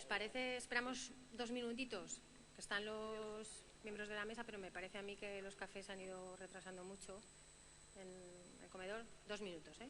parece, esperamos 2 minutitos, que están los miembros de la mesa, pero me parece a mí que los cafés se han ido retrasando mucho en el comedor. 2 minutos, ¿eh?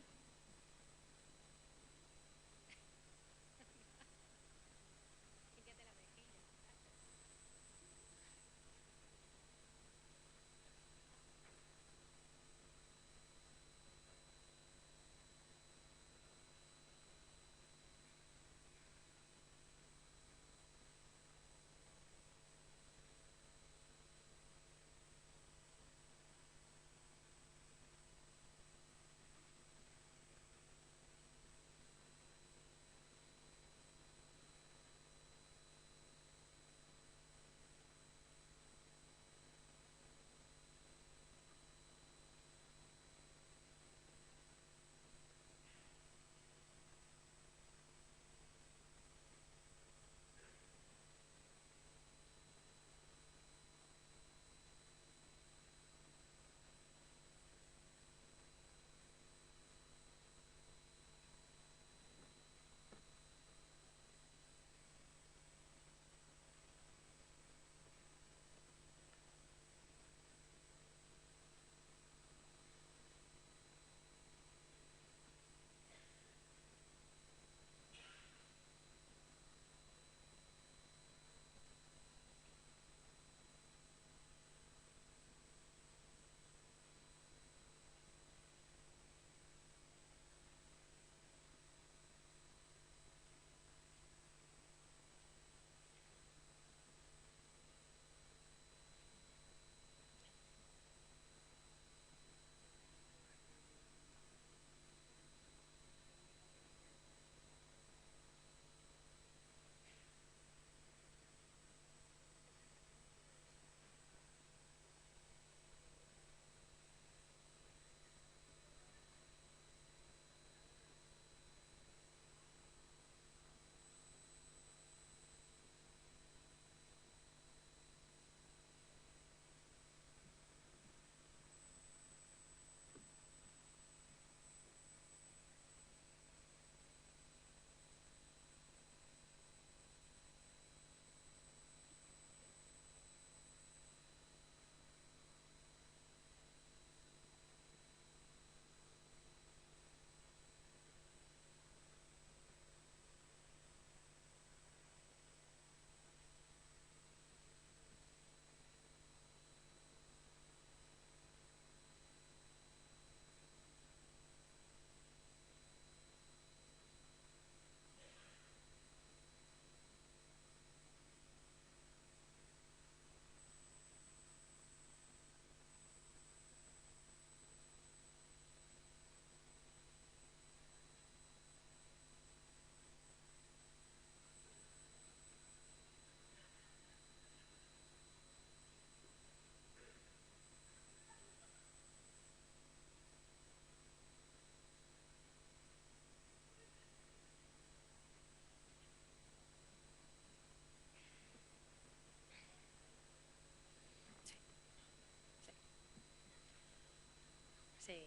Sí.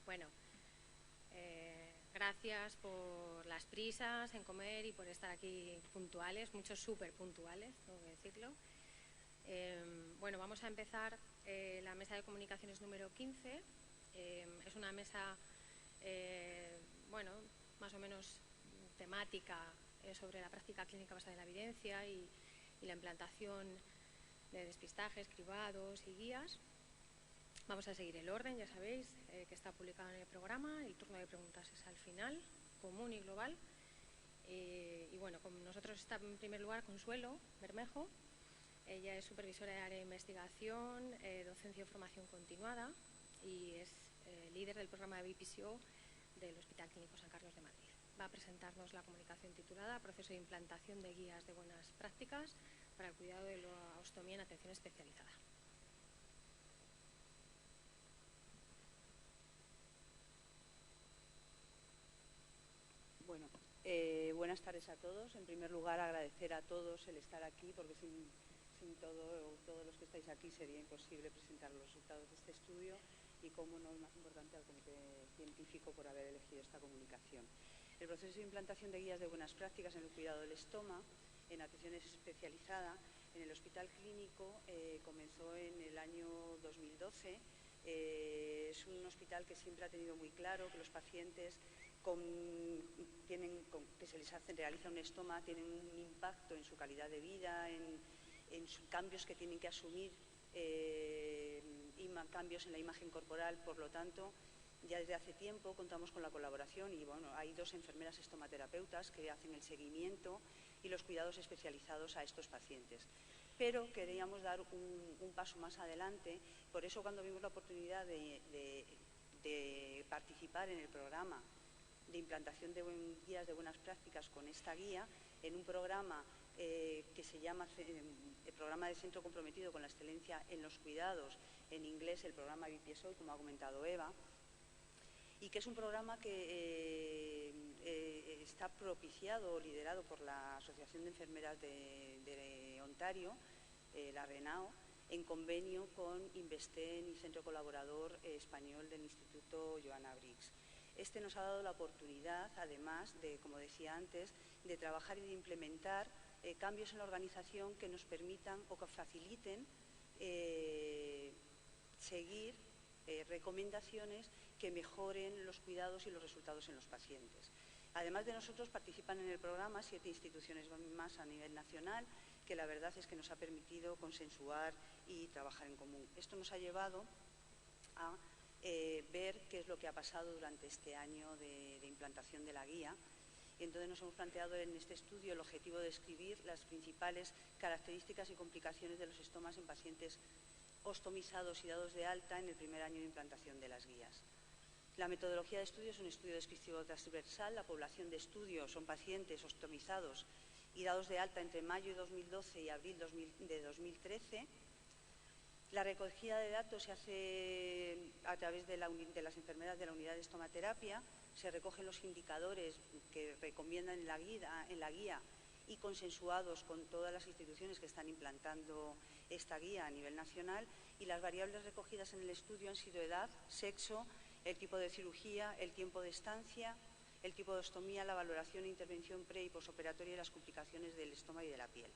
Bueno, gracias por las prisas en comer y por estar aquí puntuales, muchos súper puntuales, tengo que decirlo. Bueno, vamos a empezar la mesa de comunicaciones número 15. Es una mesa, bueno, más o menos temática sobre la práctica clínica basada en la evidencia y la implantación de despistajes, cribados y guías. Vamos a seguir el orden, ya sabéis, que está publicado en el programa. El turno de preguntas es al final, común y global. Y bueno, con nosotros está en primer lugar Consuelo Bermejo. Ella es supervisora de área de investigación, docencia y formación continuada y es líder del programa de BPCO del Hospital Clínico San Carlos de Madrid. Va a presentarnos la comunicación titulada Proceso de implantación de guías de buenas prácticas para el cuidado de la ostomía en atención especializada. Bueno, buenas tardes a todos. En primer lugar, agradecer a todos el estar aquí, porque sin todos los que estáis aquí sería imposible presentar los resultados de este estudio y, como no, más importante, al Comité Científico por haber elegido esta comunicación. El proceso de implantación de guías de buenas prácticas en el cuidado del estoma, en atención especializada, en el Hospital Clínico comenzó en el año 2012. Es un hospital que siempre ha tenido muy claro que los pacientes que se les realiza un estoma tienen un impacto en su calidad de vida, en cambios que tienen que asumir, cambios en la imagen corporal. Por lo tanto, ya desde hace tiempo contamos con la colaboración y bueno, hay 2 enfermeras estomaterapeutas que hacen el seguimiento y los cuidados especializados a estos pacientes. Pero queríamos dar un paso más adelante, por eso cuando vimos la oportunidad de participar en el programa de implantación de guías de buenas prácticas con esta guía, en un programa que se llama el Programa de Centro Comprometido con la Excelencia en los Cuidados, en inglés el programa BPSO, como ha comentado Eva, y que es un programa que está propiciado o liderado por la Asociación de Enfermeras de Ontario, la RENAO, en convenio con Investen y Centro Colaborador Español del Instituto Joana Briggs. Este nos ha dado la oportunidad, además de, como decía antes, de trabajar y de implementar cambios en la organización que nos permitan o que faciliten seguir recomendaciones que mejoren los cuidados y los resultados en los pacientes. Además de nosotros, participan en el programa 7 instituciones más a nivel nacional, que la verdad es que nos ha permitido consensuar y trabajar en común. Esto nos ha llevado a ver qué es lo que ha pasado durante este año de implantación de la guía. Y entonces nos hemos planteado en este estudio el objetivo de describir las principales características y complicaciones de los estomas en pacientes ostomizados y dados de alta en el primer año de implantación de las guías. La metodología de estudio es un estudio descriptivo transversal. La población de estudio son pacientes ostomizados y dados de alta entre mayo de 2012 y abril de 2013. La recogida de datos se hace a través de las enfermeras de la unidad de estomaterapia. Se recogen los indicadores que recomiendan en la guía y consensuados con todas las instituciones que están implantando esta guía a nivel nacional, y las variables recogidas en el estudio han sido edad, sexo, el tipo de cirugía, el tiempo de estancia, el tipo de ostomía, la valoración e intervención pre- y posoperatoria y las complicaciones del estómago y de la piel.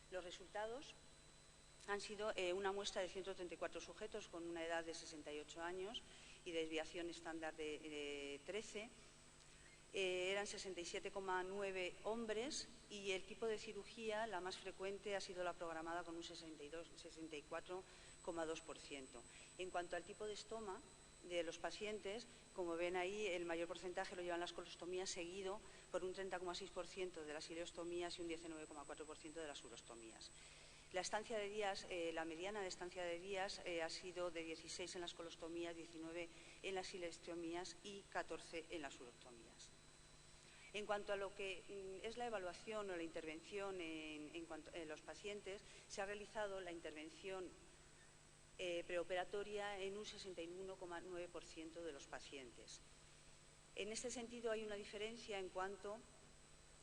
Los resultados han sido una muestra de 134 sujetos con una edad de 68 años y desviación estándar de 13. Eran 67,9 hombres y el tipo de cirugía, la más frecuente, ha sido la programada con un 64,2%. En cuanto al tipo de estoma de los pacientes, como ven ahí, el mayor porcentaje lo llevan las colostomías, seguido por un 30,6% de las ileostomías y un 19,4% de las urostomías. La estancia de días, la mediana de estancia de días ha sido de 16 en las colostomías, 19 en las ileostomías y 14 en las urostomías. En cuanto a lo que es la evaluación o la intervención en los pacientes, se ha realizado la intervención preoperatoria en un 61,9% de los pacientes. En este sentido, hay una diferencia en cuanto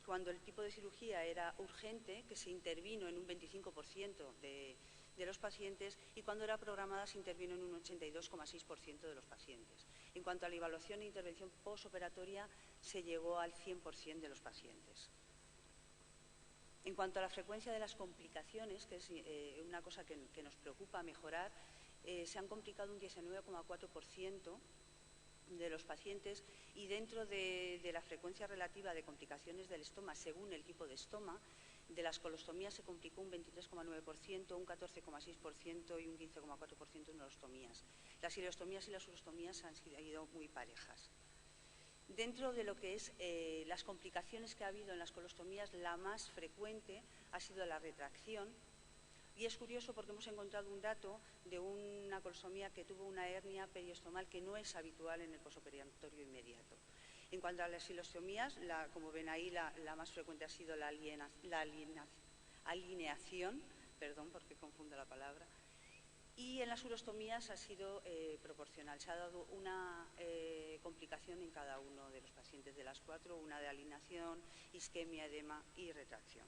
cuando el tipo de cirugía era urgente, que se intervino en un 25% de los pacientes, y cuando era programada se intervino en un 82,6% de los pacientes. En cuanto a la evaluación e intervención posoperatoria, se llegó al 100% de los pacientes. En cuanto a la frecuencia de las complicaciones, que es una cosa que nos preocupa mejorar, se han complicado un 19,4% de los pacientes, y dentro de la frecuencia relativa de complicaciones del estoma según el tipo de estoma, de las colostomías se complicó un 23,9%, un 14,6% y un 15,4% en urostomías. Las ileostomías y las urostomías han sido muy parejas. Dentro de lo que es las complicaciones que ha habido en las colostomías, la más frecuente ha sido la retracción. Y es curioso porque hemos encontrado un dato de una colostomía que tuvo una hernia periostomal que no es habitual en el posoperatorio inmediato. En cuanto a las ileostomías, como ven ahí, la más frecuente ha sido la alineación, perdón porque confundo la palabra, y en las urostomías ha sido proporcional. Se ha dado una complicación en cada uno de los pacientes de las 4, una de alineación, isquemia, edema y retracción.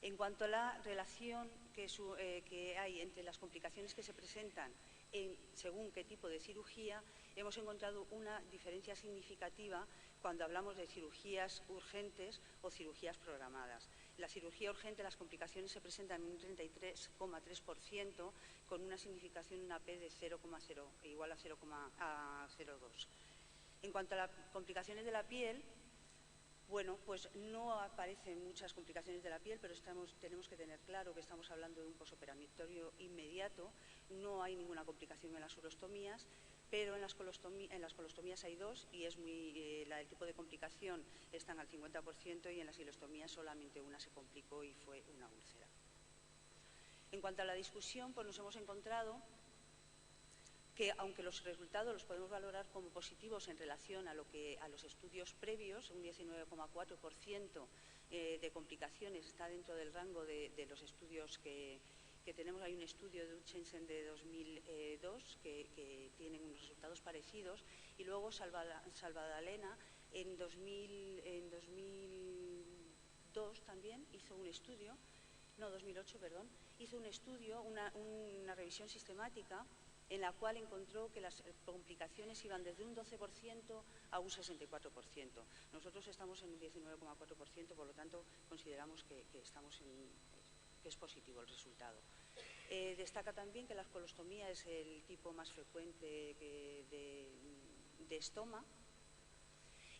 En cuanto a la relación que hay entre las complicaciones que se presentan según qué tipo de cirugía, hemos encontrado una diferencia significativa cuando hablamos de cirugías urgentes o cirugías programadas. La cirugía urgente, las complicaciones se presentan en un 33,3% con una significación, una P de 0,0, igual a 0,02. En cuanto a las complicaciones de la piel, bueno, pues no aparecen muchas complicaciones de la piel, pero tenemos que tener claro que estamos hablando de un posoperatorio inmediato. No hay ninguna complicación en las urostomías, pero en las colostomías hay dos y es el tipo de complicación están al 50% y en las hilostomías solamente una se complicó y fue una úlcera. En cuanto a la discusión, pues nos hemos encontrado que aunque los resultados los podemos valorar como positivos en relación a los estudios previos, un 19,4% de complicaciones está dentro del rango de los estudios que tenemos. Hay un estudio de Uchensen de 2002 que tienen unos resultados parecidos, y luego Salvadalena en 2002 también hizo un estudio, no, 2008, perdón, hizo un estudio, una revisión sistemática en la cual encontró que las complicaciones iban desde un 12% a un 64%. Nosotros estamos en un 19,4%, por lo tanto consideramos que es positivo el resultado. Destaca también que la colostomía es el tipo más frecuente de estoma.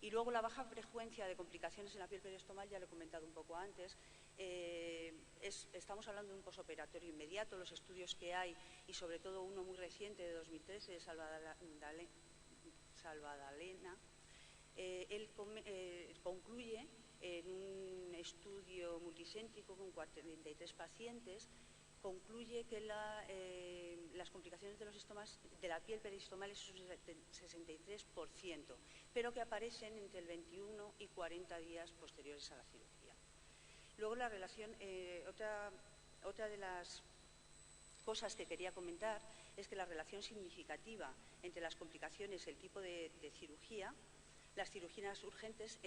Y luego la baja frecuencia de complicaciones en la piel periostomal, ya lo he comentado un poco antes. Estamos hablando de un posoperatorio inmediato. Los estudios que hay, y sobre todo uno muy reciente de 2013 de Salvadalena, él concluye en un estudio multicéntrico con 43 pacientes, concluye que las complicaciones de la piel peristomal es un 63%, pero que aparecen entre el 21 y 40 días posteriores a la cirugía. Luego la relación, otra de las cosas que quería comentar es que la relación significativa entre las complicaciones y el tipo de cirugía, las cirugías urgentes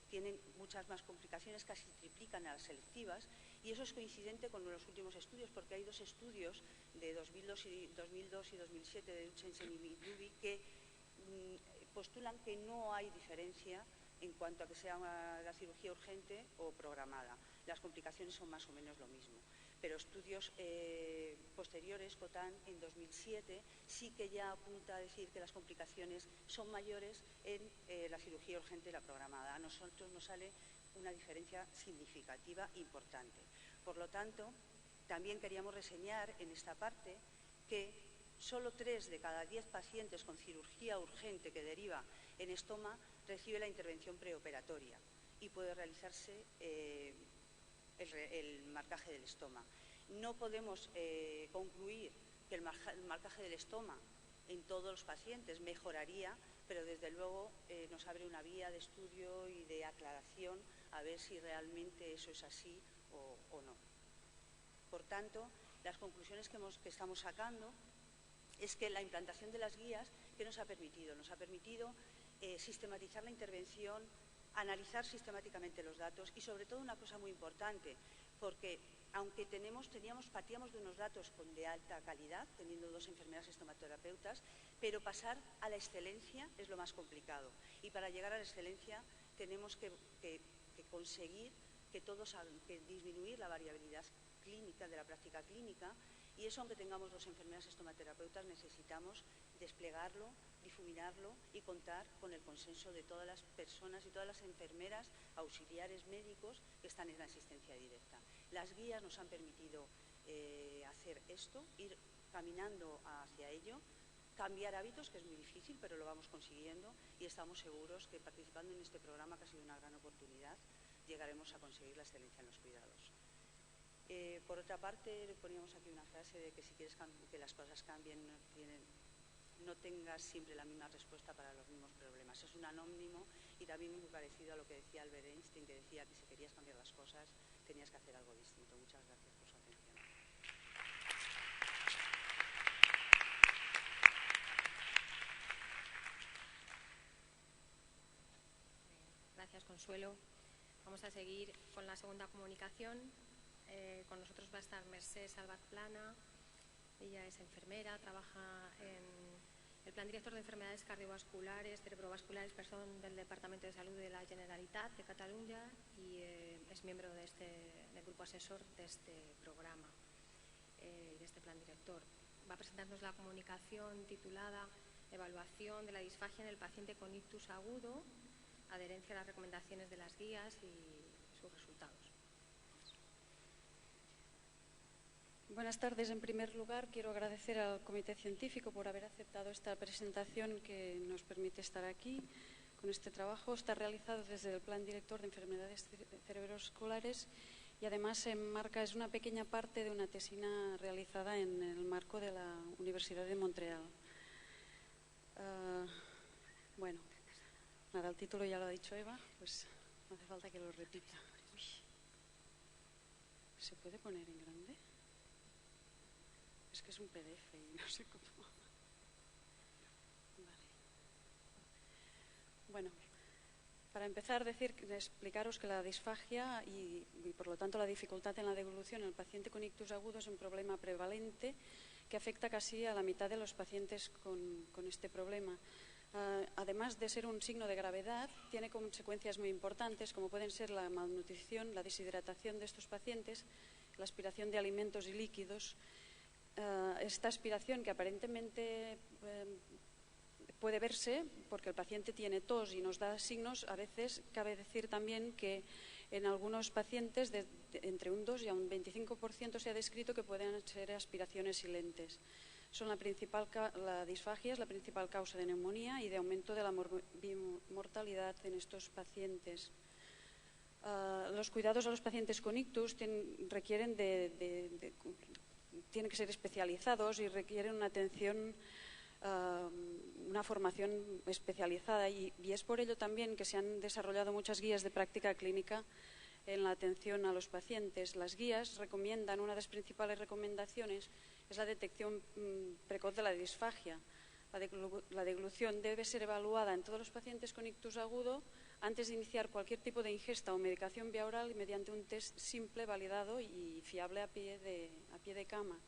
tienen muchas más complicaciones, casi triplican a las selectivas, y eso es coincidente con los últimos estudios, porque hay dos estudios de 2002 y 2007 de Uchensen y Midubi que postulan que no hay diferencia en cuanto a que sea la cirugía urgente o programada. Las complicaciones son más o menos lo mismo. Pero estudios posteriores, Cotan en 2007, sí que ya apunta a decir que las complicaciones son mayores en la cirugía urgente y la programada. A nosotros nos sale una diferencia significativa importante. Por lo tanto, también queríamos reseñar en esta parte que solo 3 de cada 10 pacientes con cirugía urgente que deriva en estoma recibe la intervención preoperatoria y puede realizarse el marcaje del estoma. No podemos concluir que el marcaje del estoma en todos los pacientes mejoraría, pero desde luego nos abre una vía de estudio y de aclaración a ver si realmente eso es así o no. Por tanto, las conclusiones que estamos sacando es que la implantación de las guías, ¿qué nos ha permitido? Nos ha permitido sistematizar la intervención, analizar sistemáticamente los datos y, sobre todo, una cosa muy importante, porque aunque partíamos de unos datos de alta calidad, teniendo 2 enfermeras estomaterapeutas, pero pasar a la excelencia es lo más complicado. Y para llegar a la excelencia tenemos que conseguir que disminuir la variabilidad clínica de la práctica clínica, y eso, aunque tengamos 2 enfermeras estomaterapeutas, necesitamos desplegarlo, difuminarlo y contar con el consenso de todas las personas y todas las enfermeras, auxiliares médicos que están en la asistencia directa. Las guías nos han permitido hacer esto, ir caminando hacia ello, cambiar hábitos, que es muy difícil, pero lo vamos consiguiendo, y estamos seguros que participando en este programa, que ha sido una gran oportunidad, llegaremos a conseguir la excelencia en los cuidados. Por otra parte, poníamos aquí una frase de que si quieres que las cosas cambien, no tengas siempre la misma respuesta para los mismos problemas. Es un anónimo y también muy parecido a lo que decía Albert Einstein, que decía que si querías cambiar las cosas, tenías que hacer algo distinto. Muchas gracias por su atención. Gracias, Consuelo. Vamos a seguir con la segunda comunicación. Con nosotros va a estar Mercè Salvat Plana. Ella es enfermera, trabaja en El Plan Director de Enfermedades Cardiovasculares, Cerebrovasculares, del Departamento de Salud de la Generalitat de Catalunya y es miembro del grupo asesor de este programa, de este Plan Director. Va a presentarnos la comunicación titulada Evaluación de la disfagia en el paciente con ictus agudo, adherencia a las recomendaciones de las guías y sus resultados. Buenas tardes. En primer lugar, quiero agradecer al Comité Científico por haber aceptado esta presentación que nos permite estar aquí con este trabajo. Está realizado desde el Plan Director de Enfermedades Cerebrovasculares y además se enmarca, es una pequeña parte de una tesina realizada en el marco de la Universidad de Montreal. Bueno, nada, el título ya lo ha dicho Eva, pues no hace falta que lo repita. Uy. ¿Se puede poner en grande? Es que es un PDF y no sé cómo. Vale. Bueno, para empezar, explicaros que la disfagia y por lo tanto la dificultad en la devolución en el paciente con ictus agudo es un problema prevalente que afecta casi a la mitad de los pacientes con este problema. Además de ser un signo de gravedad, tiene consecuencias muy importantes como pueden ser la malnutrición, la deshidratación de estos pacientes, la aspiración de alimentos y líquidos. Esta aspiración que aparentemente puede verse porque el paciente tiene tos y nos da signos, a veces cabe decir también que en algunos pacientes entre un 2 y un 25% se ha descrito que pueden ser aspiraciones silentes. La disfagia es la principal causa de neumonía y de aumento de la mortalidad en estos pacientes. Los cuidados a los pacientes con ictus tienen que ser especializados y requieren una atención, una formación especializada y es por ello también que se han desarrollado muchas guías de práctica clínica en la atención a los pacientes. Las guías recomiendan, una de las principales recomendaciones es la detección precoz de la disfagia. La deglución debe ser evaluada en todos los pacientes con ictus agudo antes de iniciar cualquier tipo de ingesta o medicación vía oral y mediante un test simple, validado y fiable a pie de cama.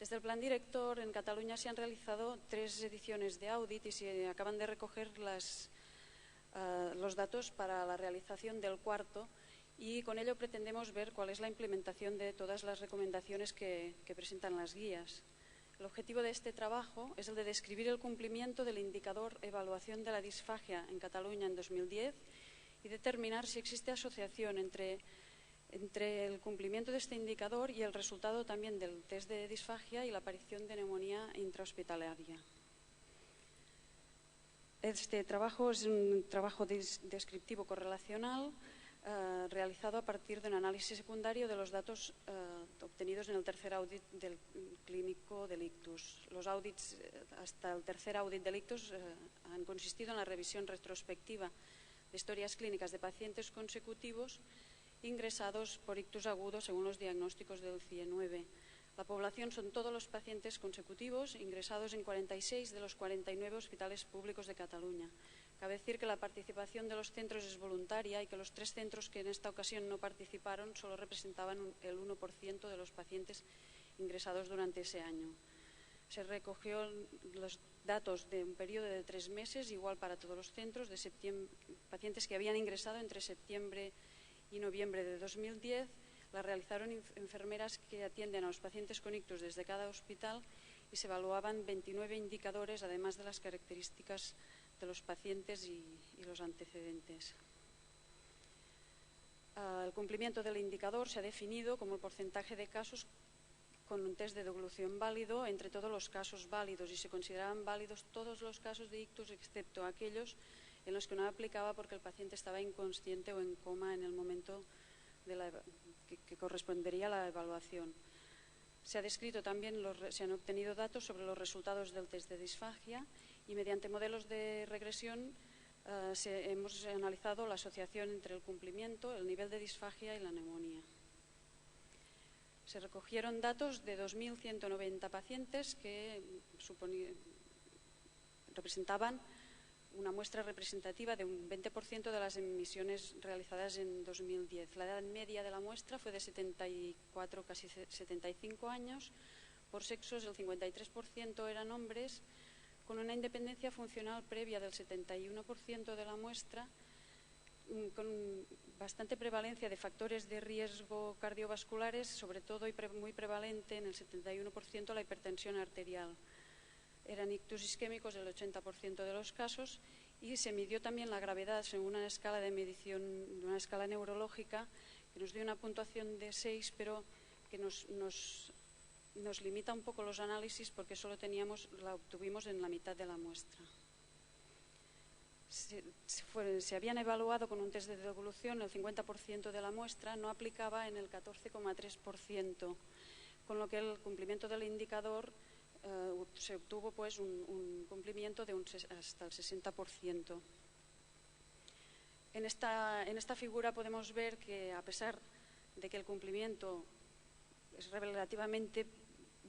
Desde el Plan Director en Cataluña se han realizado 3 ediciones de audit y se acaban de recoger los datos para la realización del 4º y con ello pretendemos ver cuál es la implementación de todas las recomendaciones que presentan las guías. El objetivo de este trabajo es el de describir el cumplimiento del indicador Evaluación de la Disfagia en Cataluña en 2010 y determinar si existe asociación entre el cumplimiento de este indicador y el resultado también del test de disfagia y la aparición de neumonía intrahospitalaria. Este trabajo es un trabajo descriptivo correlacional realizado a partir de un análisis secundario de los datos obtenidos en el tercer audit del clínico del ictus. Los audits hasta el tercer audit del ictus han consistido en la revisión retrospectiva de historias clínicas de pacientes consecutivos ingresados por ictus agudo según los diagnósticos del CIE-9. La población son todos los pacientes consecutivos ingresados en 46 de los 49 hospitales públicos de Cataluña. Cabe decir que la participación de los centros es voluntaria y que los 3 centros que en esta ocasión no participaron solo representaban el 1% de los pacientes ingresados durante ese año. Se recogió los datos de un periodo de 3 meses, igual para todos los centros, de pacientes que habían ingresado entre septiembre y noviembre de 2010. La realizaron enfermeras que atienden a los pacientes con ictus desde cada hospital y se evaluaban 29 indicadores, además de las características de los pacientes y los antecedentes. El cumplimiento del indicador se ha definido como el porcentaje de casos con un test de devolución válido entre todos los casos válidos y se consideraban válidos todos los casos de ictus excepto aquellos en los que no aplicaba porque el paciente estaba inconsciente o en coma en el momento que correspondería a la evaluación. Se ha descrito también, se han obtenido datos sobre los resultados del test de disfagia y mediante modelos de regresión hemos analizado la asociación entre el cumplimiento, el nivel de disfagia y la neumonía. Se recogieron datos de 2.190 pacientes que representaban una muestra representativa de un 20% de las emisiones realizadas en 2010. La edad media de la muestra fue de 74, casi 75 años. Por sexos, el 53% eran hombres, con una independencia funcional previa del 71% de la muestra, con bastante prevalencia de factores de riesgo cardiovasculares, sobre todo y muy prevalente en el 71% la hipertensión arterial. Eran ictus isquémicos el 80% de los casos, y se midió también la gravedad según una escala de medición, una escala neurológica, que nos dio una puntuación de 6, pero que nos limita un poco los análisis porque solo la obtuvimos en la mitad de la muestra. Se habían evaluado con un test de devolución el 50% de la muestra, no aplicaba en el 14,3%, con lo que el cumplimiento del indicador se obtuvo pues un cumplimiento de hasta el 60%. En esta figura podemos ver que, a pesar de que el cumplimiento es relativamente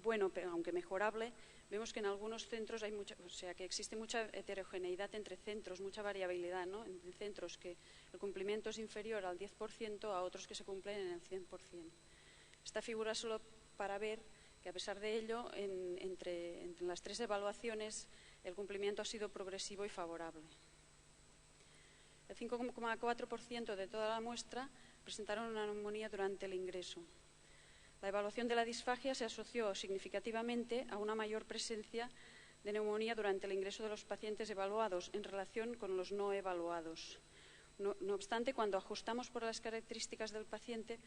bueno, pero aunque mejorable, vemos que en algunos centros que existe mucha heterogeneidad entre centros, mucha variabilidad, ¿no? En centros que el cumplimiento es inferior al 10%, a otros que se cumplen en el 100%. Esta figura solo para ver que, a pesar de ello, entre las tres evaluaciones el cumplimiento ha sido progresivo y favorable. El 5,4% de toda la muestra presentaron una neumonía durante el ingreso. La evaluación de la disfagia se asoció significativamente a una mayor presencia de neumonía durante el ingreso de los pacientes evaluados en relación con los no evaluados. No obstante, cuando ajustamos por las características del paciente,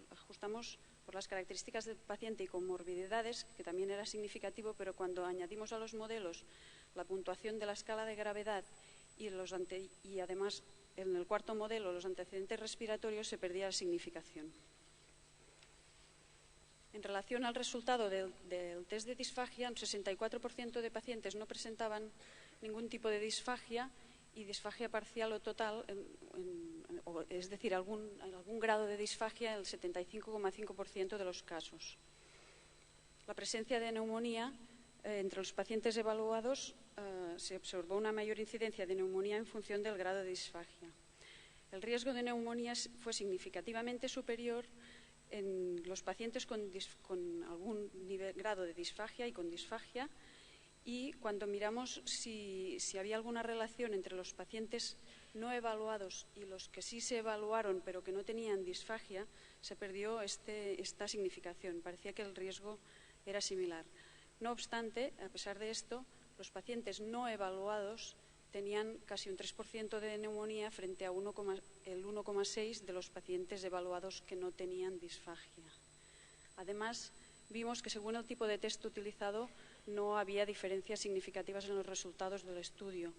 ajustamos por las características del paciente y comorbilidades, que también era significativo, pero cuando añadimos a los modelos la puntuación de la escala de gravedad y además en el cuarto modelo los antecedentes respiratorios, se perdía la significación. En relación al resultado del test de disfagia, un 64% de pacientes no presentaban ningún tipo de disfagia, y disfagia parcial o total, es decir, algún grado de disfagia, el 75,5% de los casos. La presencia de neumonía entre los pacientes evaluados, se observó una mayor incidencia de neumonía en función del grado de disfagia. El riesgo de neumonía fue significativamente superior en los pacientes con algún grado de disfagia y con disfagia, y cuando miramos si había alguna relación entre los pacientes no evaluados y los que sí se evaluaron pero que no tenían disfagia, se perdió esta significación. Parecía que el riesgo era similar. No obstante, a pesar de esto, los pacientes no evaluados tenían casi un 3% de neumonía frente a el 1,6% de los pacientes evaluados que no tenían disfagia. Además, vimos que según el tipo de test utilizado no había diferencias significativas en los resultados del estudio,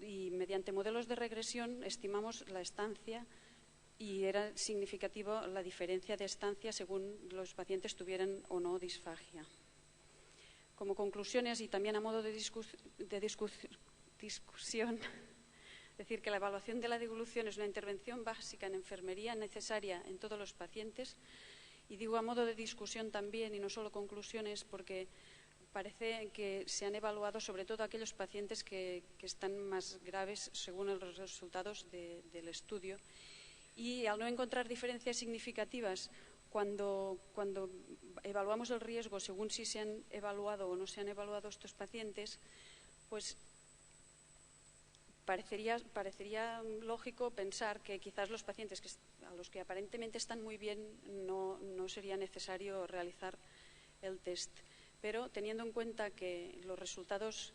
y mediante modelos de regresión estimamos la estancia, y era significativa la diferencia de estancia según los pacientes tuvieran o no disfagia. Como conclusiones y también a modo de discusión, decir que la evaluación de la devolución es una intervención básica en enfermería necesaria en todos los pacientes, y digo a modo de discusión también y no solo conclusiones, porque parece que se han evaluado sobre todo aquellos pacientes que están más graves según los resultados del estudio, y al no encontrar diferencias significativas cuando evaluamos el riesgo según si se han evaluado o no se han evaluado estos pacientes, pues parecería lógico pensar que quizás los pacientes a los que aparentemente están muy bien no sería necesario realizar el test. Pero teniendo en cuenta que los resultados,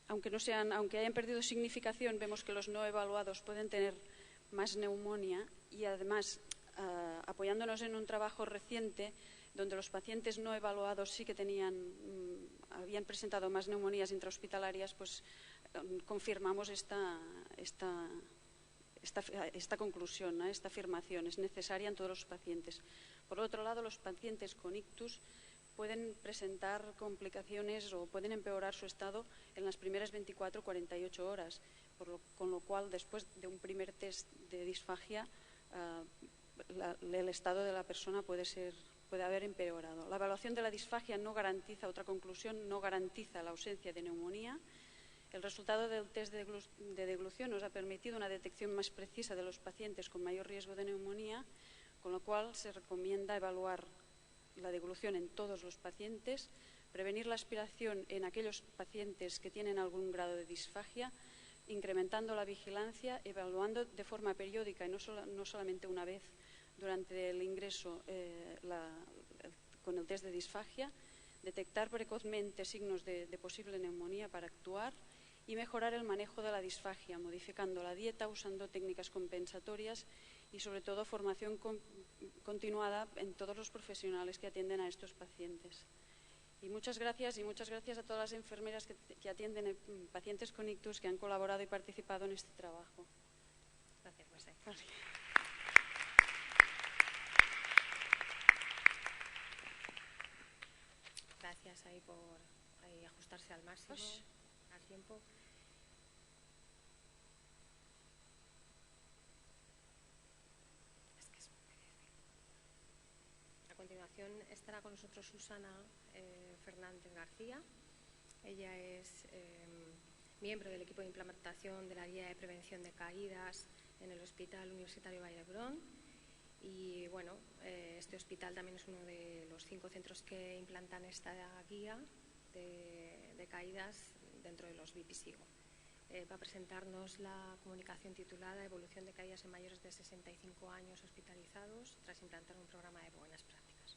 aunque hayan perdido significación, vemos que los no evaluados pueden tener más neumonía, y además apoyándonos en un trabajo reciente donde los pacientes no evaluados sí que habían presentado más neumonías intrahospitalarias, pues confirmamos esta conclusión, esta afirmación es necesaria en todos los pacientes. Por otro lado, los pacientes con ictus pueden presentar complicaciones o pueden empeorar su estado en las primeras 24 o 48 horas, con lo cual después de un primer test de disfagia el estado de la persona puede haber empeorado. La evaluación de la disfagia no garantiza, otra conclusión, no garantiza la ausencia de neumonía. El resultado del test de deglución nos ha permitido una detección más precisa de los pacientes con mayor riesgo de neumonía, con lo cual se recomienda evaluar la deglución en todos los pacientes prevenir la aspiración en aquellos pacientes que tienen algún grado de disfagia, incrementando la vigilancia, evaluando de forma periódica y no solamente una vez durante el ingreso con el test de disfagia, detectar precozmente signos de posible neumonía para actuar y mejorar el manejo de la disfagia, modificando la dieta, usando técnicas compensatorias y, sobre todo, formación continuada en todos los profesionales que atienden a estos pacientes. Y muchas gracias a todas las enfermeras que atienden pacientes con ictus, que han colaborado y participado en este trabajo. Gracias, Mercè. Gracias ahí por ajustarse al máximo, al tiempo. A continuación estará con nosotros Susana Fernández García. Ella es miembro del equipo de implementación de la guía de prevención de caídas en el Hospital Universitario Vall d'Hebron. Y bueno, este hospital también es uno de los 5 centros que implantan esta guía de caídas dentro de los BPSIGO. Va a presentarnos la comunicación titulada Evolución de caídas en mayores de 65 años hospitalizados tras implantar un programa de buenas prácticas.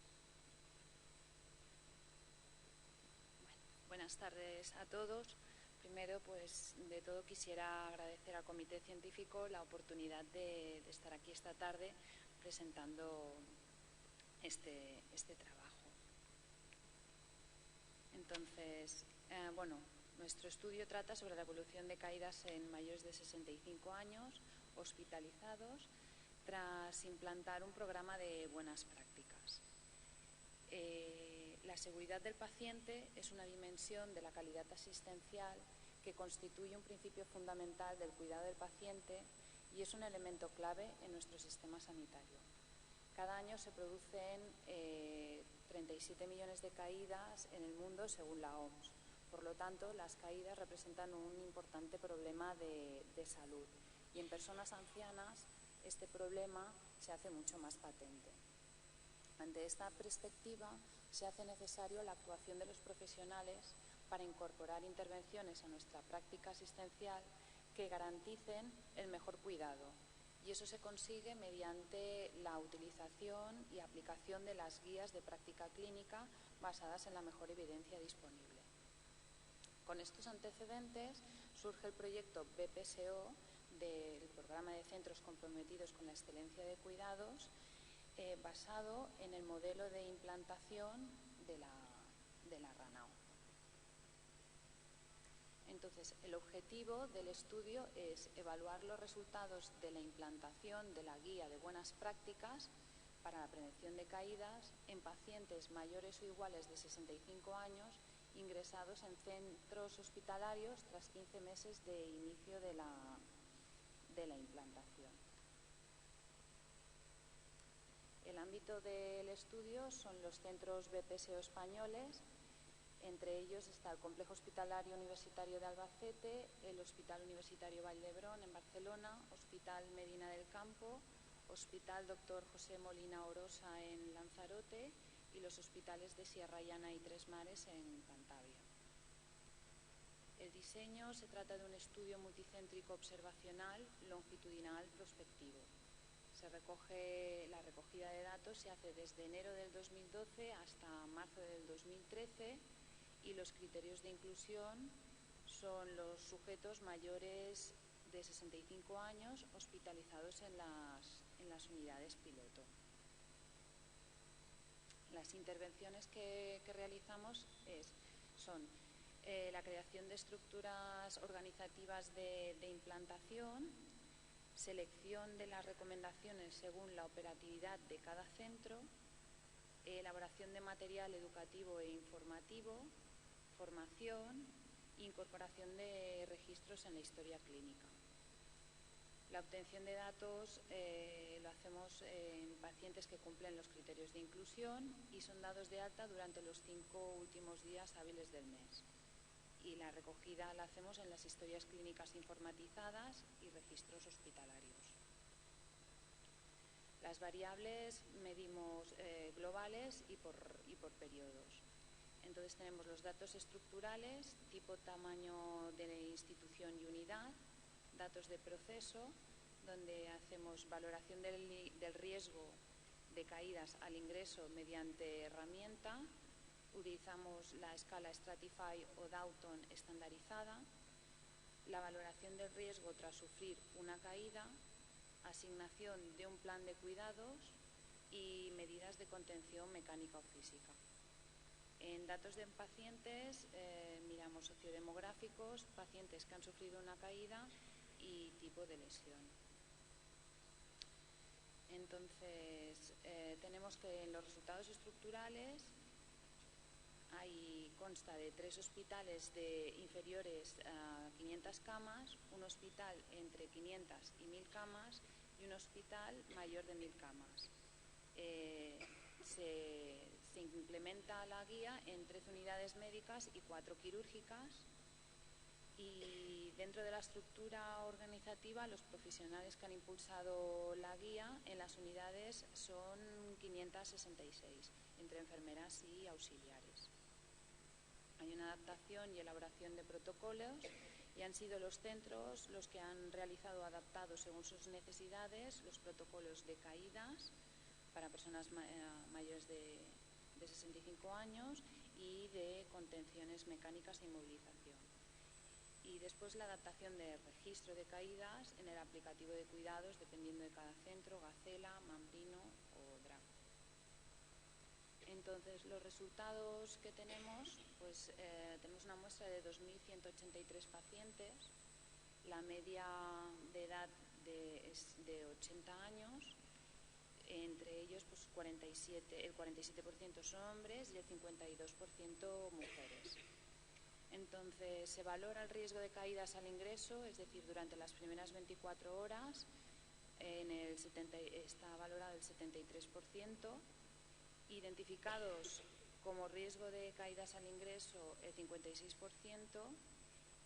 Buenas tardes a todos. Primero, pues de todo quisiera agradecer al Comité Científico la oportunidad de estar aquí esta tarde presentando este trabajo. Entonces, bueno, nuestro estudio trata sobre la evolución de caídas en mayores de 65 años hospitalizados tras implantar un programa de buenas prácticas. La seguridad del paciente es una dimensión de la calidad asistencial que constituye un principio fundamental del cuidado del paciente y es un elemento clave en nuestro sistema sanitario. Cada año se producen 37 millones de caídas en el mundo según la OMS. Por lo tanto, las caídas representan un importante problema de salud y en personas ancianas este problema se hace mucho más patente. Ante esta perspectiva, se hace necesario la actuación de los profesionales para incorporar intervenciones a nuestra práctica asistencial que garanticen el mejor cuidado. Y eso se consigue mediante la utilización y aplicación de las guías de práctica clínica basadas en la mejor evidencia disponible. Con estos antecedentes surge el proyecto BPSO del Programa de Centros Comprometidos con la Excelencia de Cuidados, basado en el modelo de implantación de la RANAO. Entonces, el objetivo del estudio es evaluar los resultados de la implantación de la guía de buenas prácticas para la prevención de caídas en pacientes mayores o iguales de 65 años ingresados en centros hospitalarios tras 15 meses de inicio de la implantación. El ámbito del estudio son los centros BPSO españoles. Entre ellos está el Complejo Hospitalario Universitario de Albacete, el Hospital Universitario Vall d'Hebron en Barcelona, Hospital Medina del Campo, Hospital Dr. José Molina Orosa en Lanzarote y los hospitales de Sierra Llana y Tres Mares en Cantabria. El diseño se trata de un estudio multicéntrico observacional longitudinal prospectivo. La recogida de datos se hace desde enero del 2012 hasta marzo del 2013 y los criterios de inclusión son los sujetos mayores de 65 años hospitalizados en las unidades piloto. Las intervenciones que realizamos son la creación de estructuras organizativas de implantación, selección de las recomendaciones según la operatividad de cada centro, elaboración de material educativo e informativo, formación e incorporación de registros en la historia clínica. La obtención de datos lo hacemos en pacientes que cumplen los criterios de inclusión y son dados de alta durante los 5 últimos días hábiles del mes. Y la recogida la hacemos en las historias clínicas informatizadas y registros hospitalarios. Las variables medimos globales y por periodos. Entonces tenemos los datos estructurales, tipo, tamaño de la institución y unidad, datos de proceso, donde hacemos valoración del riesgo de caídas al ingreso mediante herramienta. Utilizamos la escala Stratify o Downton estandarizada, la valoración del riesgo tras sufrir una caída, asignación de un plan de cuidados y medidas de contención mecánica o física. En datos de pacientes miramos sociodemográficos, pacientes que han sufrido una caída y tipo de lesión. Entonces, tenemos que en los resultados estructurales consta de 3 hospitales inferiores a 500 camas, un hospital entre 500 y 1000 camas y un hospital mayor de 1000 camas. Se implementa la guía en 13 unidades médicas y 4 quirúrgicas, y dentro de la estructura organizativa los profesionales que han impulsado la guía en las unidades son 566, entre enfermeras y auxiliares. Hay una adaptación y elaboración de protocolos y han sido los centros los que han realizado adaptados según sus necesidades los protocolos de caídas para personas mayores de 65 años y de contenciones mecánicas e inmovilización. Y después la adaptación de registro de caídas en el aplicativo de cuidados dependiendo de cada centro, Gacela, Mambrino o Draco. Entonces, los resultados que tenemos, pues tenemos una muestra de 2.183 pacientes, la media de edad es de 80 años, entre ellos pues, el 47% son hombres y el 52% mujeres. Entonces, se valora el riesgo de caídas al ingreso, es decir, durante las primeras 24 horas, está valorado el 73%, identificados como riesgo de caídas al ingreso el 56%,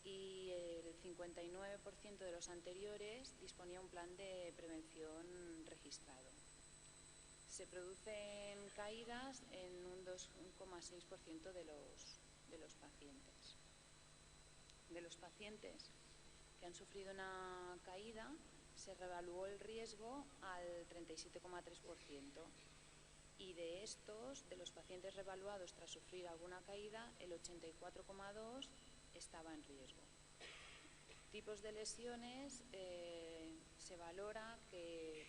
y el 59% de los anteriores disponía un plan de prevención registrado. Se producen caídas en un 2,6% de los pacientes. De los pacientes que han sufrido una caída, se reevaluó el riesgo al 37,3%. Y de estos, de los pacientes reevaluados tras sufrir alguna caída, el 84,2% estaba en riesgo. Tipos de lesiones, se valora que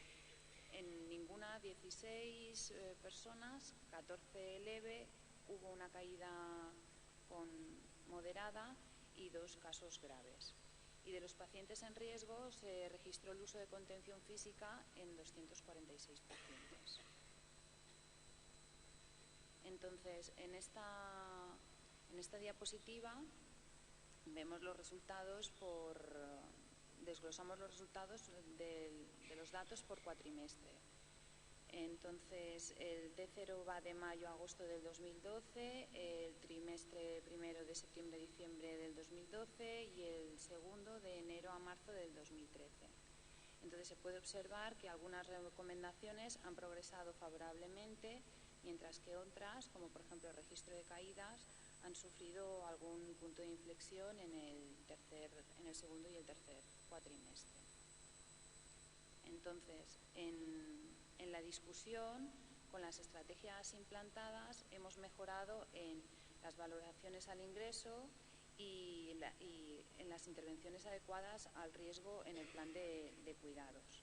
en ninguna, 16 personas, 14 leve, hubo una caída moderada y 2 casos graves. Y de los pacientes en riesgo se registró el uso de contención física en 246 pacientes. Entonces, en esta diapositiva vemos los resultados desglosamos los resultados de los datos por cuatrimestre. Entonces, el T0 va de mayo a agosto del 2012, el trimestre primero de septiembre a diciembre del 2012 y el segundo de enero a marzo del 2013. Entonces, se puede observar que algunas recomendaciones han progresado favorablemente, mientras que otras, como por ejemplo el registro de caídas, han sufrido algún punto de inflexión en el segundo y el tercer cuatrimestre. Entonces, en la discusión, con las estrategias implantadas, hemos mejorado en las valoraciones al ingreso y en las intervenciones adecuadas al riesgo en el plan de cuidados.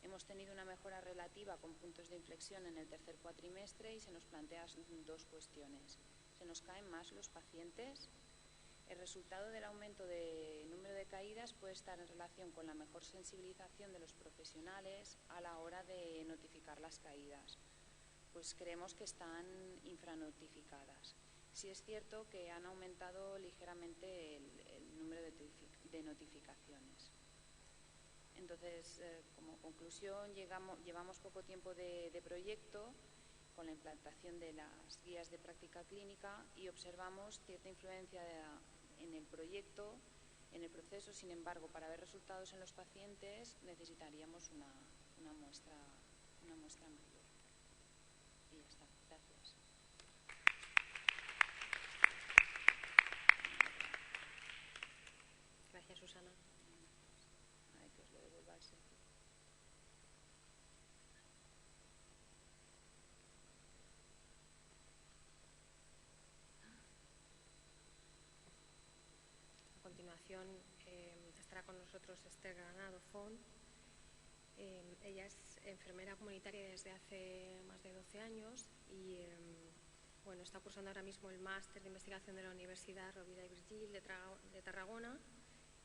Hemos tenido una mejora relativa con puntos de inflexión en el tercer cuatrimestre y se nos plantean 2 cuestiones. ¿Se nos caen más los pacientes? El resultado del aumento de número de caídas puede estar en relación con la mejor sensibilización de los profesionales a la hora de notificar las caídas, pues creemos que están infranotificadas. Sí es cierto que han aumentado ligeramente el número de notificaciones. Entonces, como conclusión, llevamos poco tiempo de proyecto con la implantación de las guías de práctica clínica y observamos cierta influencia en el proyecto, en el proceso. Sin embargo, para ver resultados en los pacientes necesitaríamos una muestra mayor. Y ya está. Gracias. nosotros Esther Granado Font. Ella es enfermera comunitaria desde hace más de 12 años y bueno, está cursando ahora mismo el máster de investigación de la Universidad Rovira i Virgili de Tarragona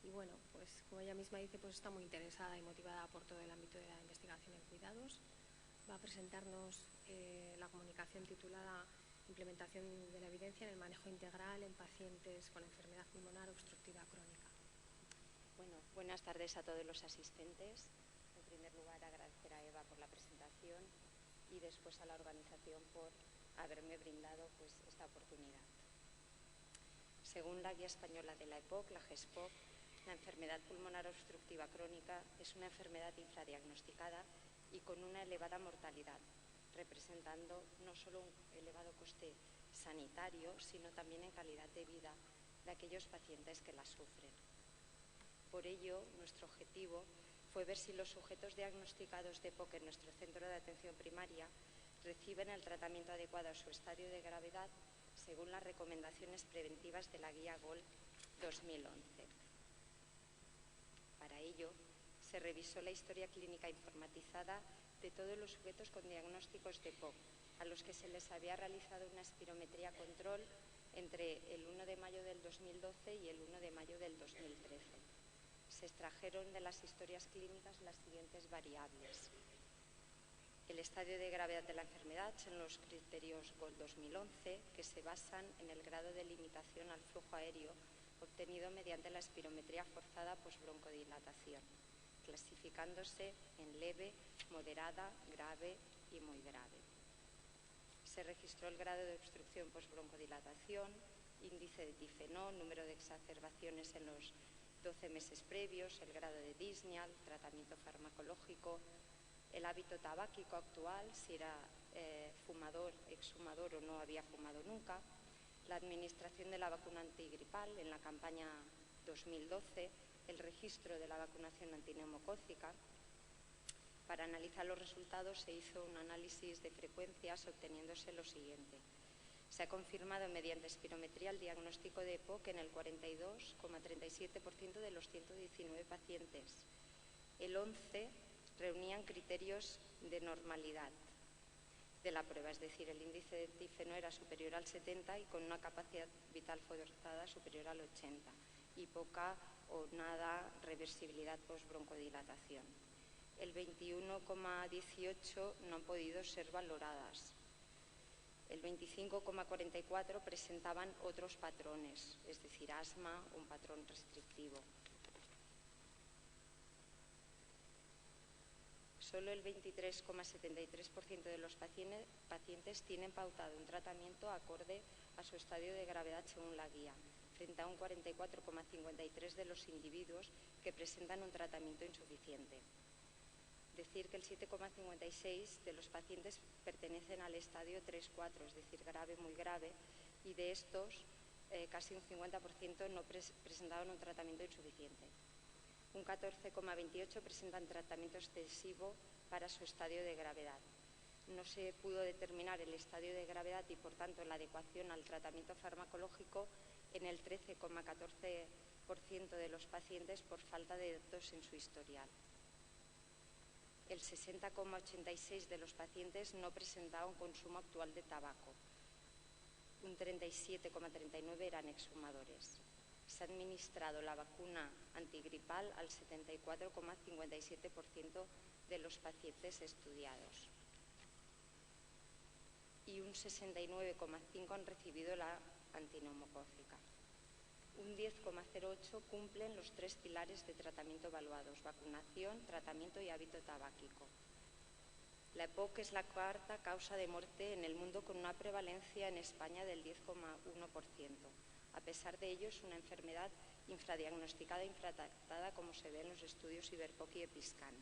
y bueno, pues como ella misma dice, pues está muy interesada y motivada por todo el ámbito de la investigación en cuidados. Va a presentarnos la comunicación titulada Implementación de la evidencia en el manejo integral en pacientes con enfermedad pulmonar obstructiva crónica. Bueno, buenas tardes a todos los asistentes. En primer lugar, agradecer a Eva por la presentación y después a la organización por haberme brindado pues, esta oportunidad. Según la Guía Española de la EPOC, la GESPOC, la enfermedad pulmonar obstructiva crónica es una enfermedad infradiagnosticada y con una elevada mortalidad, representando no solo un elevado coste sanitario, sino también en calidad de vida de aquellos pacientes que la sufren. Por ello, nuestro objetivo fue ver si los sujetos diagnosticados de EPOC en nuestro centro de atención primaria reciben el tratamiento adecuado a su estadio de gravedad según las recomendaciones preventivas de la Guía GOL 2011. Para ello, se revisó la historia clínica informatizada de todos los sujetos con diagnósticos de EPOC, a los que se les había realizado una espirometría control entre el 1 de mayo del 2012 y el 1 de mayo del 2013. Se extrajeron de las historias clínicas las siguientes variables. El estadio de gravedad de la enfermedad son los criterios GOL 2011, que se basan en el grado de limitación al flujo aéreo obtenido mediante la espirometría forzada posbroncodilatación, clasificándose en leve, moderada, grave y muy grave. Se registró el grado de obstrucción posbroncodilatación, índice de difenol, número de exacerbaciones en los 12 meses previos, el grado de dyspnea, tratamiento farmacológico, el hábito tabáquico actual, si era fumador, exfumador o no había fumado nunca, la administración de la vacuna antigripal en la campaña 2012, el registro de la vacunación antineumocócica. Para analizar los resultados se hizo un análisis de frecuencias obteniéndose lo siguiente. Se ha confirmado mediante espirometría el diagnóstico de EPOC en el 42,37% de los 119 pacientes. El 11 reunían criterios de normalidad de la prueba, es decir, el índice de difenol era superior al 70 y con una capacidad vital forzada superior al 80 y poca o nada reversibilidad postbroncodilatación. El 21,18 no han podido ser valoradas. El 25,44 presentaban otros patrones, es decir, asma o un patrón restrictivo. Solo el 23,73% de los pacientes tienen pautado un tratamiento acorde a su estadio de gravedad según la guía, frente a un 44,53% de los individuos que presentan un tratamiento insuficiente. Decir que el 7,56% de los pacientes pertenecen al estadio 3-4, es decir, grave, muy grave, y de estos casi un 50% no presentaban un tratamiento insuficiente. Un 14,28% presentan tratamiento excesivo para su estadio de gravedad. No se pudo determinar el estadio de gravedad y, por tanto, la adecuación al tratamiento farmacológico en el 13,14% de los pacientes por falta de datos en su historial. El 60,86% de los pacientes no presentaba un consumo actual de tabaco. Un 37,39% eran exfumadores. Se ha administrado la vacuna antigripal al 74,57% de los pacientes estudiados. Y un 69,5% han recibido la antineumocócica. Un 10,08% cumplen los 3 pilares de tratamiento evaluados: vacunación, tratamiento y hábito tabáquico. La EPOC es la cuarta causa de muerte en el mundo con una prevalencia en España del 10,1%. A pesar de ello, es una enfermedad infradiagnosticada e infratratada, como se ve en los estudios Iberpoc y Episcan.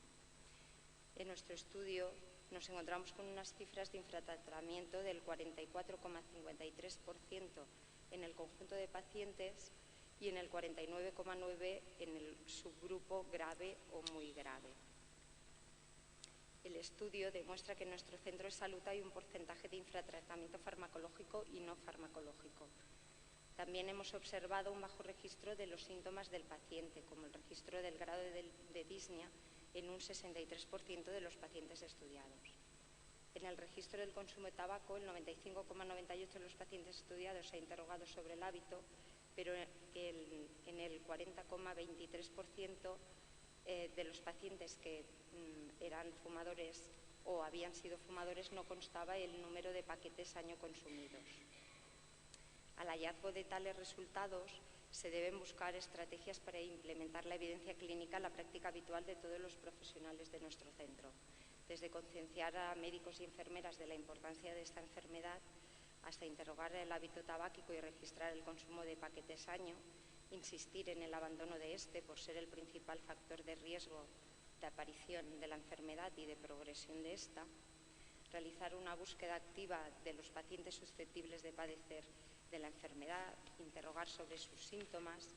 En nuestro estudio nos encontramos con unas cifras de infratratamiento del 44,53% en el conjunto de pacientes y en el 49,9% en el subgrupo grave o muy grave. El estudio demuestra que en nuestro centro de salud hay un porcentaje de infratratamiento farmacológico y no farmacológico. También hemos observado un bajo registro de los síntomas del paciente, como el registro del grado de disnea en un 63% de los pacientes estudiados. En el registro del consumo de tabaco, el 95,98% de los pacientes estudiados se ha interrogado sobre el hábito, pero en el 40,23% de los pacientes que eran fumadores o habían sido fumadores no constaba el número de paquetes año consumidos. Al hallazgo de tales resultados se deben buscar estrategias para implementar la evidencia clínica en la práctica habitual de todos los profesionales de nuestro centro, desde concienciar a médicos y enfermeras de la importancia de esta enfermedad hasta interrogar el hábito tabáquico y registrar el consumo de paquetes año, insistir en el abandono de este por ser el principal factor de riesgo de aparición de la enfermedad y de progresión de esta, realizar una búsqueda activa de los pacientes susceptibles de padecer de la enfermedad, interrogar sobre sus síntomas,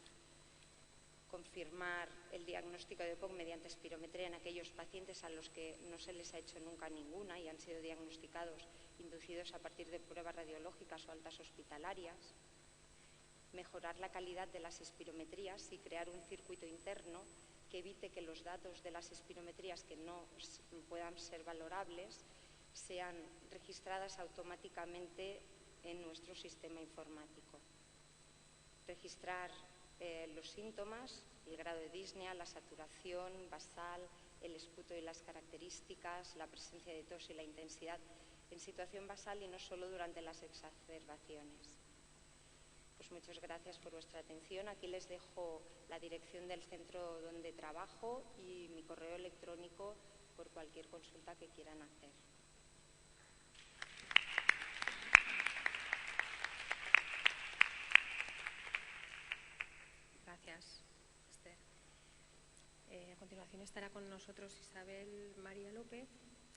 confirmar el diagnóstico de EPOC mediante espirometría en aquellos pacientes a los que no se les ha hecho nunca ninguna y han sido diagnosticados inducidos a partir de pruebas radiológicas o altas hospitalarias, mejorar la calidad de las espirometrías y crear un circuito interno que evite que los datos de las espirometrías que no puedan ser valorables sean registradas automáticamente en nuestro sistema informático. Registrar los síntomas, el grado de disnea, la saturación basal, el esputo y las características, la presencia de tos y la intensidad en situación basal y no solo durante las exacerbaciones. Pues muchas gracias por vuestra atención. Aquí les dejo la dirección del centro donde trabajo y mi correo electrónico por cualquier consulta que quieran hacer. Gracias, Esther. A continuación estará con nosotros Isabel María López.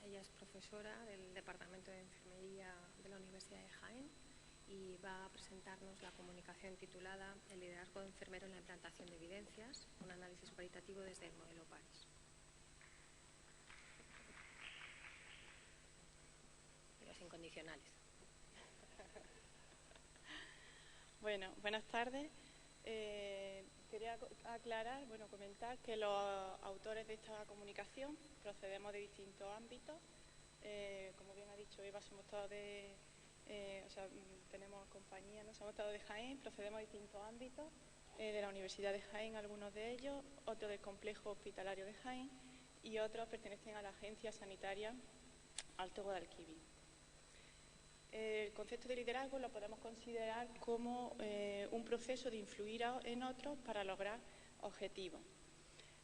Ella es profesora del Departamento de Enfermería de la Universidad de Jaén y va a presentarnos la comunicación titulada El liderazgo enfermero en la implantación de evidencias, un análisis cualitativo desde el modelo PARES. Y los incondicionales. Bueno, buenas tardes. Quería aclarar, comentar que los autores de esta comunicación procedemos de distintos ámbitos. Como bien ha dicho Eva, somos todos tenemos compañía, ¿no? Somos todos de Jaén, procedemos de distintos ámbitos, de la Universidad de Jaén, algunos de ellos, otros del Complejo Hospitalario de Jaén y otros pertenecen a la Agencia Sanitaria Alto Guadalquivir. El concepto de liderazgo lo podemos considerar como un proceso de influir en otros para lograr objetivos.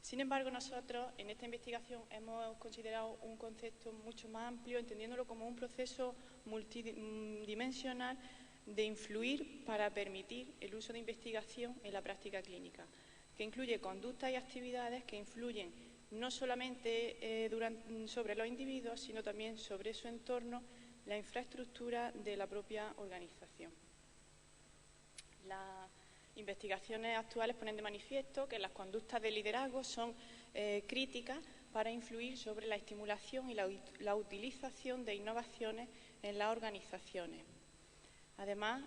Sin embargo, nosotros en esta investigación hemos considerado un concepto mucho más amplio, entendiéndolo como un proceso multidimensional de influir para permitir el uso de investigación en la práctica clínica, que incluye conductas y actividades que influyen no solamente sobre los individuos, sino también sobre su entorno, la infraestructura de la propia organización. Las investigaciones actuales ponen de manifiesto que las conductas de liderazgo son críticas para influir sobre la estimulación y la utilización de innovaciones en las organizaciones. Además,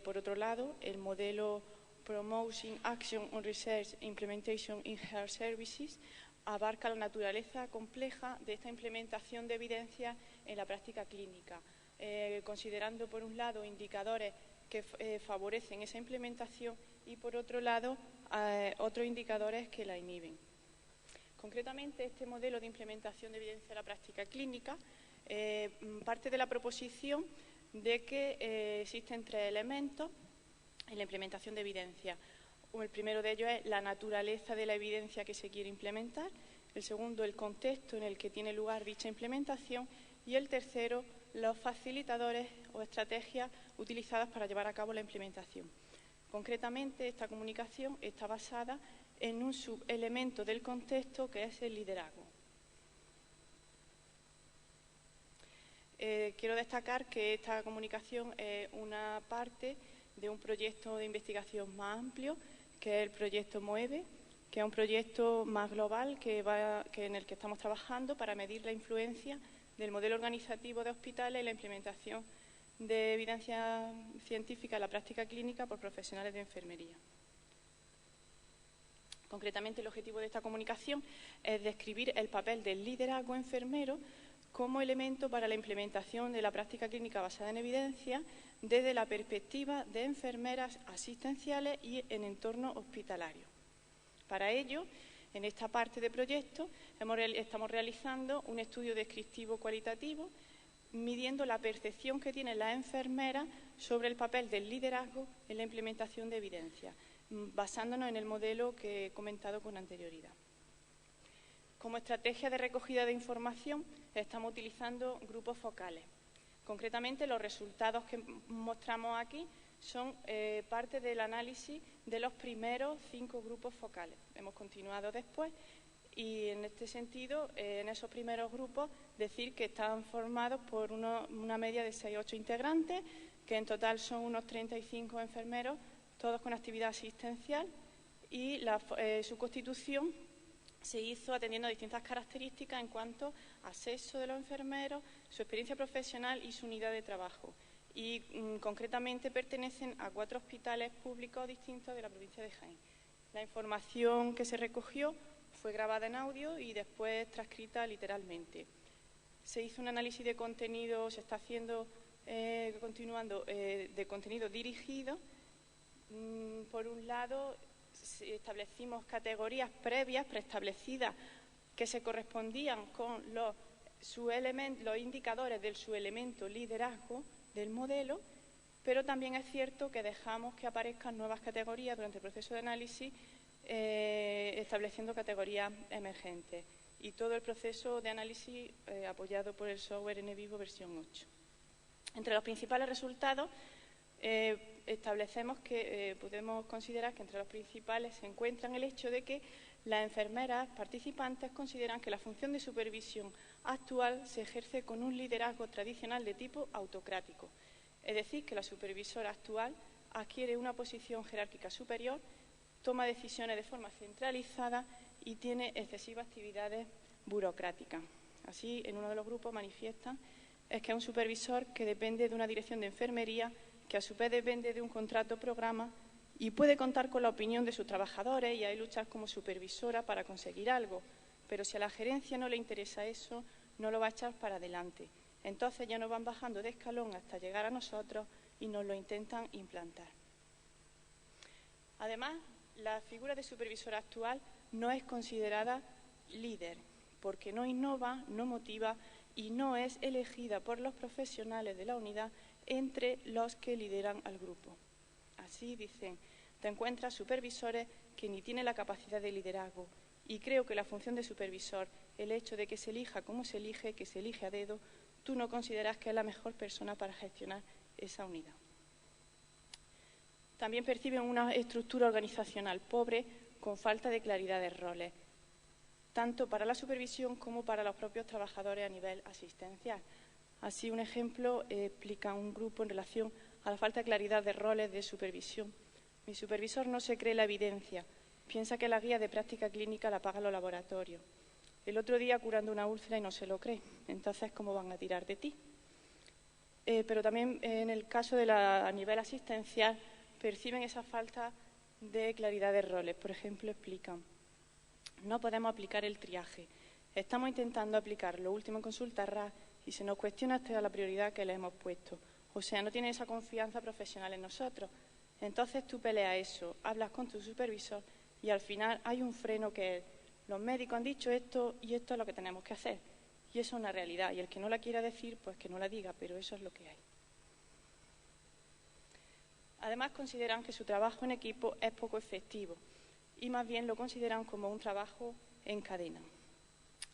por otro lado, el modelo Promoting Action on Research Implementation in Health Services abarca la naturaleza compleja de esta implementación de evidencias en la práctica clínica, considerando por un lado indicadores que favorecen esa implementación y por otro lado otros indicadores que la inhiben. Concretamente, este modelo de implementación de evidencia en la práctica clínica parte de la proposición de que existen tres elementos en la implementación de evidencia. El primero de ellos es la naturaleza de la evidencia que se quiere implementar, el segundo, el contexto en el que tiene lugar dicha implementación y el tercero, los facilitadores o estrategias utilizadas para llevar a cabo la implementación. Concretamente, esta comunicación está basada en un subelemento del contexto que es el liderazgo. Quiero destacar que esta comunicación es una parte de un proyecto de investigación más amplio, que es el proyecto MOEVE, que es un proyecto más global en el que estamos trabajando para medir la influencia del modelo organizativo de hospitales y la implementación de evidencia científica en la práctica clínica por profesionales de enfermería. Concretamente, el objetivo de esta comunicación es describir el papel del liderazgo enfermero como elemento para la implementación de la práctica clínica basada en evidencia desde la perspectiva de enfermeras asistenciales y en entorno hospitalario. Para ello, en esta parte del proyecto estamos realizando un estudio descriptivo cualitativo midiendo la percepción que tienen las enfermeras sobre el papel del liderazgo en la implementación de evidencia, basándonos en el modelo que he comentado con anterioridad. Como estrategia de recogida de información, estamos utilizando grupos focales. Concretamente, los resultados que mostramos aquí son parte del análisis de los primeros 5 grupos focales. Hemos continuado después y, en este sentido, en esos primeros grupos, decir que están formados por una media de 6-8 integrantes, que en total son unos 35 enfermeros, todos con actividad asistencial, y su constitución se hizo atendiendo a distintas características en cuanto a sexo de los enfermeros, su experiencia profesional y su unidad de trabajo. Y concretamente pertenecen a 4 hospitales públicos distintos de la provincia de Jaén. La información que se recogió fue grabada en audio y después transcrita literalmente. Se hizo un análisis de contenido, se está haciendo, continuando, de contenido dirigido. Por un lado, establecimos categorías previas, preestablecidas, que se correspondían con los indicadores del subelemento liderazgo del modelo, pero también es cierto que dejamos que aparezcan nuevas categorías durante el proceso de análisis, estableciendo categorías emergentes. Y todo el proceso de análisis apoyado por el software NVivo versión 8. Entre los principales resultados, establecemos que podemos considerar que entre los principales se encuentran el hecho de que las enfermeras participantes consideran que la función de supervisión actual se ejerce con un liderazgo tradicional de tipo autocrático, es decir, que la supervisora actual adquiere una posición jerárquica superior, toma decisiones de forma centralizada y tiene excesivas actividades burocráticas. Así, en uno de los grupos manifiestan es que es un supervisor que depende de una dirección de enfermería, que a su vez depende de un contrato programa y puede contar con la opinión de sus trabajadores y ahí luchar como supervisora para conseguir algo. Pero si a la gerencia no le interesa eso, no lo va a echar para adelante. Entonces ya nos van bajando de escalón hasta llegar a nosotros y nos lo intentan implantar. Además, la figura de supervisora actual no es considerada líder, porque no innova, no motiva y no es elegida por los profesionales de la unidad entre los que lideran al grupo. Así dicen, te encuentras supervisores que ni tienen la capacidad de liderazgo y creo que la función de supervisor, el hecho de que se elija como se elige, que se elige a dedo, tú no consideras que es la mejor persona para gestionar esa unidad. También perciben una estructura organizacional pobre con falta de claridad de roles, tanto para la supervisión como para los propios trabajadores a nivel asistencial. Así, un ejemplo explica un grupo en relación a la falta de claridad de roles de supervisión. Mi supervisor no se cree la evidencia, piensa que la guía de práctica clínica la pagan los laboratorios. El otro día curando una úlcera y no se lo cree, entonces ¿cómo van a tirar de ti? Pero también en el caso a nivel asistencial perciben esa falta de claridad de roles. Por ejemplo, explican, no podemos aplicar el triaje, estamos intentando aplicar lo último en consulta RAS y se nos cuestiona hasta la prioridad que le hemos puesto. O sea, no tienen esa confianza profesional en nosotros. Entonces tú peleas eso, hablas con tu supervisor y al final hay un freno que es, los médicos han dicho esto y esto es lo que tenemos que hacer. Y eso es una realidad. Y el que no la quiera decir, pues que no la diga, pero eso es lo que hay. Además, consideran que su trabajo en equipo es poco efectivo y más bien lo consideran como un trabajo en cadena.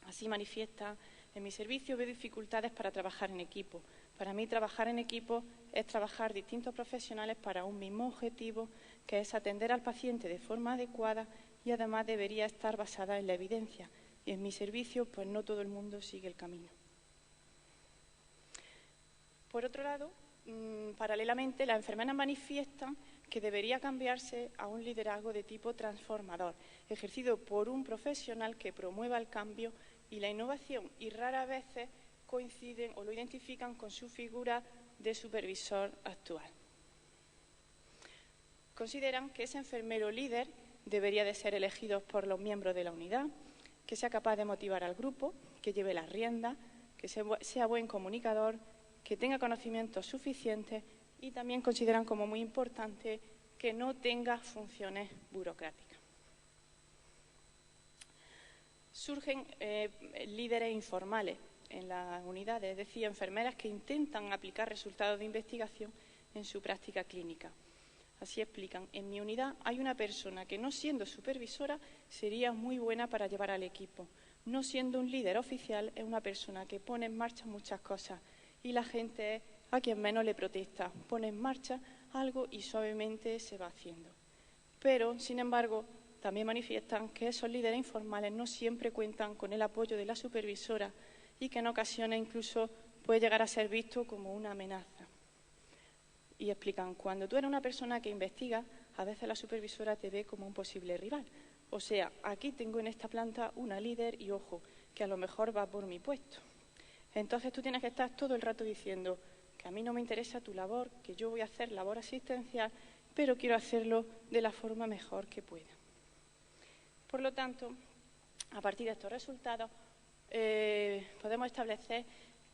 Así manifiesta, en mi servicio veo dificultades para trabajar en equipo. Para mí, trabajar en equipo es trabajar distintos profesionales para un mismo objetivo, que es atender al paciente de forma adecuada y además debería estar basada en la evidencia. Y en mi servicio, pues no todo el mundo sigue el camino. Por otro lado, paralelamente, las enfermeras manifiestan que debería cambiarse a un liderazgo de tipo transformador, ejercido por un profesional que promueva el cambio y la innovación y raras veces coinciden o lo identifican con su figura de supervisor actual. Consideran que ese enfermero líder debería de ser elegido por los miembros de la unidad, que sea capaz de motivar al grupo, que lleve las riendas, que sea buen comunicador, que tenga conocimientos suficientes y también consideran como muy importante que no tenga funciones burocráticas. Surgen líderes informales en las unidades, es decir, enfermeras que intentan aplicar resultados de investigación en su práctica clínica. Así explican, en mi unidad hay una persona que no siendo supervisora sería muy buena para llevar al equipo. No siendo un líder oficial es una persona que pone en marcha muchas cosas y la gente es a quien menos le protesta, pone en marcha algo y suavemente se va haciendo. Pero, sin embargo, también manifiestan que esos líderes informales no siempre cuentan con el apoyo de la supervisora y que en ocasiones incluso puede llegar a ser visto como una amenaza. Y explican, cuando tú eres una persona que investiga, a veces la supervisora te ve como un posible rival. O sea, aquí tengo en esta planta una líder y ojo, que a lo mejor va por mi puesto. Entonces tú tienes que estar todo el rato diciendo que a mí no me interesa tu labor, que yo voy a hacer labor asistencial, pero quiero hacerlo de la forma mejor que pueda. Por lo tanto, a partir de estos resultados, podemos establecer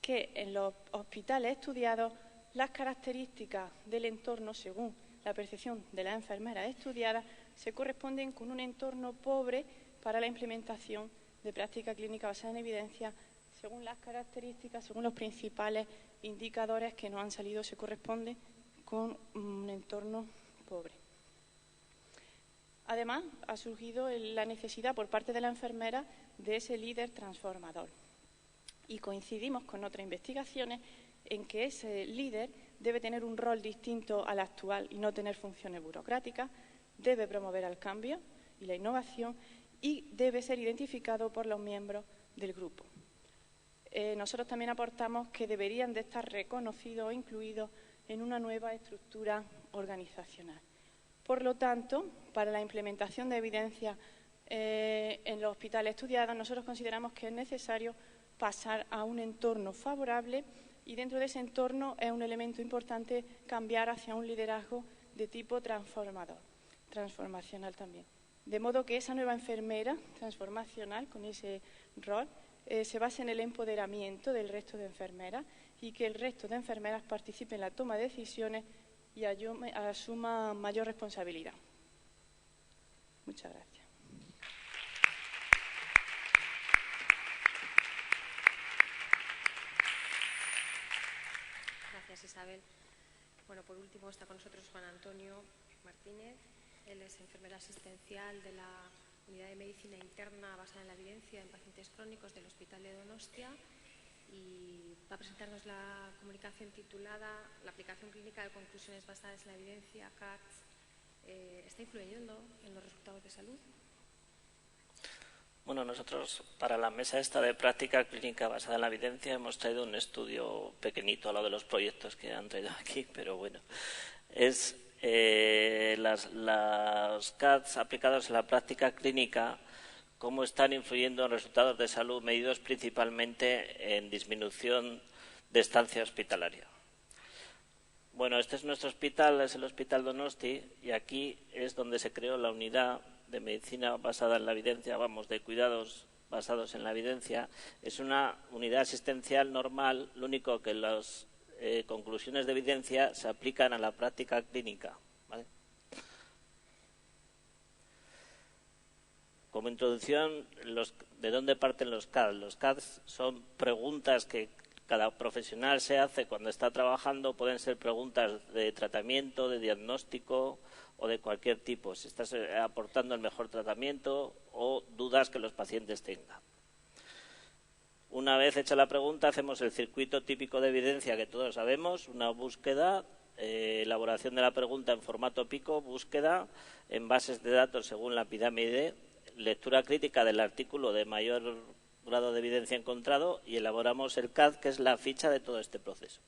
que en los hospitales estudiados las características del entorno, según la percepción de las enfermeras estudiadas, se corresponden con un entorno pobre para la implementación de práctica clínica basada en evidencia, según las características, según los principales indicadores que nos han salido, se corresponde con un entorno pobre. Además, ha surgido la necesidad por parte de la enfermera de ese líder transformador. Y coincidimos con otras investigaciones en que ese líder debe tener un rol distinto al actual y no tener funciones burocráticas, debe promover el cambio y la innovación y debe ser identificado por los miembros del grupo. Nosotros también aportamos que deberían de estar reconocidos o incluidos en una nueva estructura organizacional. Por lo tanto, para la implementación de evidencia en los hospitales estudiados, nosotros consideramos que es necesario pasar a un entorno favorable y dentro de ese entorno es un elemento importante cambiar hacia un liderazgo de tipo transformador, transformacional también. De modo que esa nueva enfermera transformacional con ese rol se base en el empoderamiento del resto de enfermeras y que el resto de enfermeras participe en la toma de decisiones y asuma mayor responsabilidad. Muchas gracias. Gracias, Isabel. Bueno, por último está con nosotros Juan Antonio Martínez. Él es enfermero asistencial de la Unidad de Medicina Interna basada en la evidencia en pacientes crónicos del Hospital de Donostia y va a presentarnos la comunicación titulada La aplicación clínica de conclusiones basadas en la evidencia, CATS, ¿está influyendo en los resultados de salud? Bueno, nosotros para la mesa esta de práctica clínica basada en la evidencia hemos traído un estudio pequeñito a lo de los proyectos que han traído aquí, pero bueno, es las CATS aplicados en la práctica clínica, cómo están influyendo en resultados de salud medidos principalmente en disminución de estancia hospitalaria. Bueno, este es nuestro hospital, es el Hospital Donosti, y aquí es donde se creó la unidad de medicina basada en la evidencia, de cuidados basados en la evidencia. Es una unidad asistencial normal, lo único que las conclusiones de evidencia se aplican a la práctica clínica, ¿vale? Como introducción, ¿de dónde parten los CADs? Los CADs son preguntas que cada profesional se hace cuando está trabajando. Pueden ser preguntas de tratamiento, de diagnóstico o de cualquier tipo, si estás aportando el mejor tratamiento o dudas que los pacientes tengan. Una vez hecha la pregunta, hacemos el circuito típico de evidencia que todos sabemos, una búsqueda, elaboración de la pregunta en formato pico, búsqueda en bases de datos según la pirámide, lectura crítica del artículo de mayor grado de evidencia encontrado y elaboramos el CAD, que es la ficha de todo este proceso.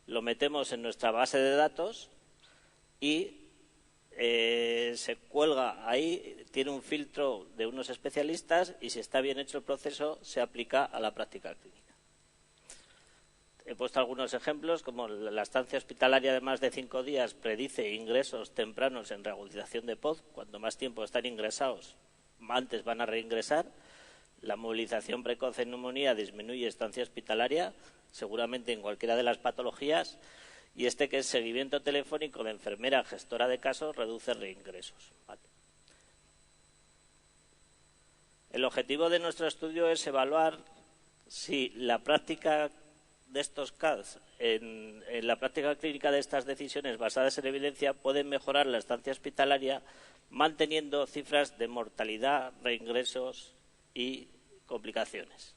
Lo metemos en nuestra base de datos y se cuelga ahí, tiene un filtro de unos especialistas y si está bien hecho el proceso se aplica a la práctica clínica. He puesto algunos ejemplos, como la estancia hospitalaria de más de 5 días predice ingresos tempranos en reagudización de POD. Cuanto más tiempo están ingresados, antes van a reingresar. La movilización precoz en neumonía disminuye estancia hospitalaria, seguramente en cualquiera de las patologías. Y que es seguimiento telefónico de enfermera gestora de casos, reduce reingresos. Vale. El objetivo de nuestro estudio es evaluar si la práctica de estos CADs, en la práctica clínica de estas decisiones basadas en evidencia, pueden mejorar la estancia hospitalaria manteniendo cifras de mortalidad, reingresos y complicaciones.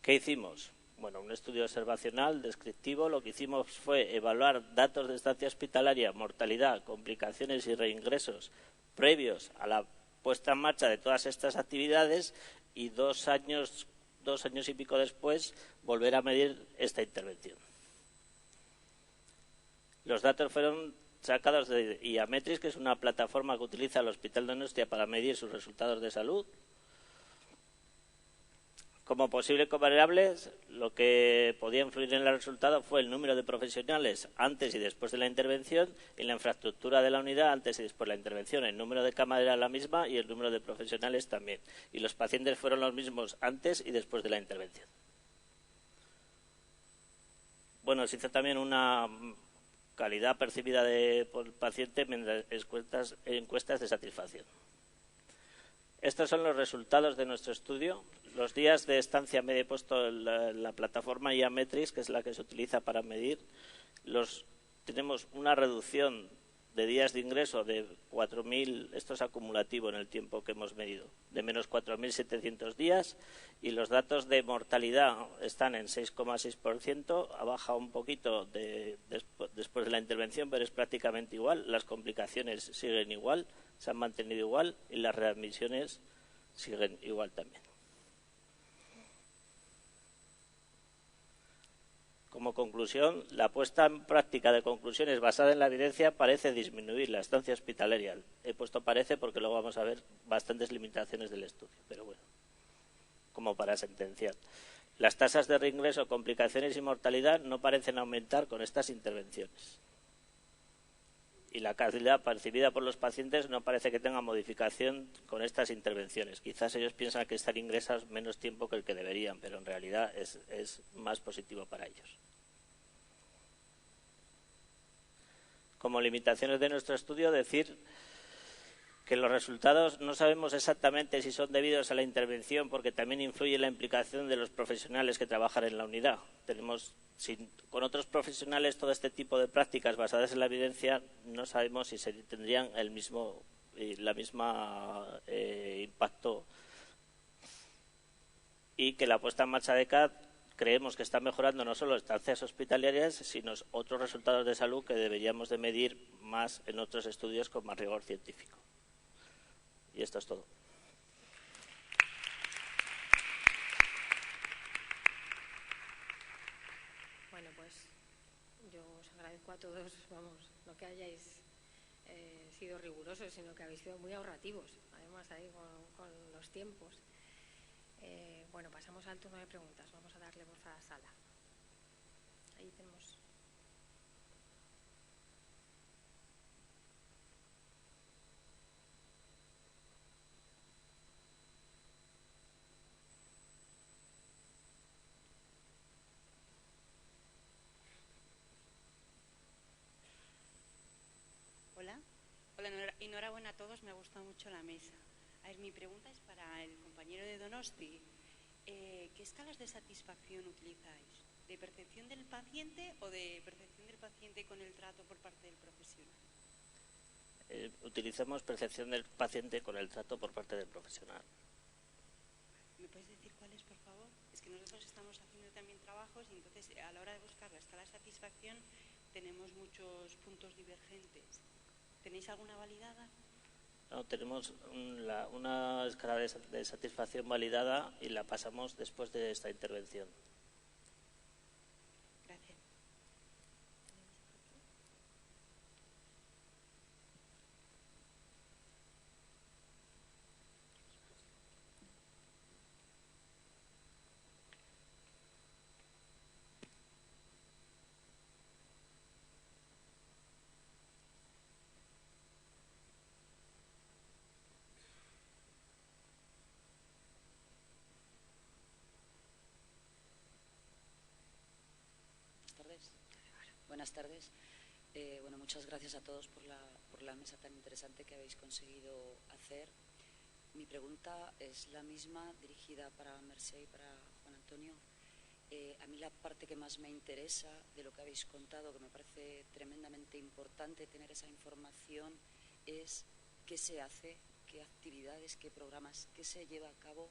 ¿Qué hicimos? Bueno, un estudio observacional descriptivo. Lo que hicimos fue evaluar datos de estancia hospitalaria, mortalidad, complicaciones y reingresos previos a la puesta en marcha de todas estas actividades y 2 años y pico después volver a medir esta intervención. Los datos fueron sacados de Iametrix, que es una plataforma que utiliza el Hospital Donostia para medir sus resultados de salud. Como posibles variables, lo que podía influir en el resultado fue el número de profesionales antes y después de la intervención y la infraestructura de la unidad antes y después de la intervención. El número de camas era la misma y el número de profesionales también. Y los pacientes fueron los mismos antes y después de la intervención. Bueno, se hizo también una calidad percibida por el paciente mediante encuestas de satisfacción. Estos son los resultados de nuestro estudio. Los días de estancia media he puesto en la plataforma Iametrix, que es la que se utiliza para medir. Tenemos una reducción de días de ingreso de 4.000, esto es acumulativo en el tiempo que hemos medido, de menos 4.700 días, y los datos de mortalidad están en 6,6%, ha bajado un poquito después de la intervención, pero es prácticamente igual. Las complicaciones siguen igual, se han mantenido igual, y las readmisiones siguen igual también. Como conclusión, la puesta en práctica de conclusiones basada en la evidencia parece disminuir la estancia hospitalaria. He puesto parece porque luego vamos a ver bastantes limitaciones del estudio, pero bueno, como para sentenciar. Las tasas de reingreso, complicaciones y mortalidad no parecen aumentar con estas intervenciones. Y la calidad percibida por los pacientes no parece que tenga modificación con estas intervenciones. Quizás ellos piensan que están ingresados menos tiempo que el que deberían, pero en realidad es más positivo para ellos. Como limitaciones de nuestro estudio, decir que los resultados no sabemos exactamente si son debidos a la intervención, porque también influye la implicación de los profesionales que trabajan en la unidad. Con otros profesionales todo este tipo de prácticas basadas en la evidencia no sabemos si tendrían la misma impacto, y que la puesta en marcha de CAD creemos que está mejorando no solo estancias hospitalarias, sino otros resultados de salud que deberíamos de medir más en otros estudios con más rigor científico. Y esto es todo. Bueno, pues yo os agradezco a todos, no que hayáis sido rigurosos, sino que habéis sido muy ahorrativos, además ahí con los tiempos. Bueno, pasamos al turno de preguntas. Vamos a darle voz a la sala. Ahí tenemos. Hola, enhorabuena a todos, me ha gustado mucho la mesa. A ver, mi pregunta es para el compañero de Donosti. ¿Qué escalas de satisfacción utilizáis? ¿De percepción del paciente o de percepción del paciente con el trato por parte del profesional? Utilizamos percepción del paciente con el trato por parte del profesional. ¿Me puedes decir cuáles, por favor? Es que nosotros estamos haciendo también trabajos y entonces a la hora de buscar la escala de satisfacción tenemos muchos puntos divergentes. ¿Tenéis alguna validada? No, tenemos una escala de satisfacción validada y la pasamos después de esta intervención. Gracias. Buenas tardes. Bueno, muchas gracias a todos por la mesa tan interesante que habéis conseguido hacer. Mi pregunta es la misma, dirigida para Mercè y para Juan Antonio. A mí la parte que más me interesa de lo que habéis contado, que me parece tremendamente importante tener esa información, es qué se hace, qué actividades, qué programas, qué se lleva a cabo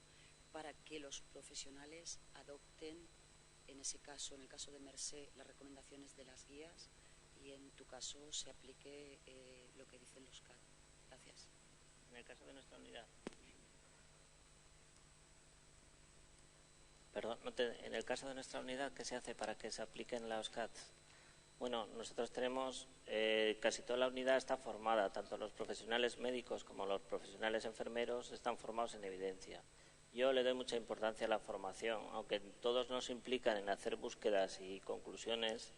para que los profesionales adopten, en ese caso, en el caso de Mercè, las recomendaciones de las guías y en tu caso se aplique lo que dicen los CAD. Gracias. En el caso de nuestra unidad. Perdón, en el caso de nuestra unidad, ¿qué se hace para que se apliquen los CAD? Bueno, nosotros tenemos, casi toda la unidad está formada, tanto los profesionales médicos como los profesionales enfermeros están formados en evidencia. Yo le doy mucha importancia a la formación, aunque todos nos implican en hacer búsquedas y conclusiones,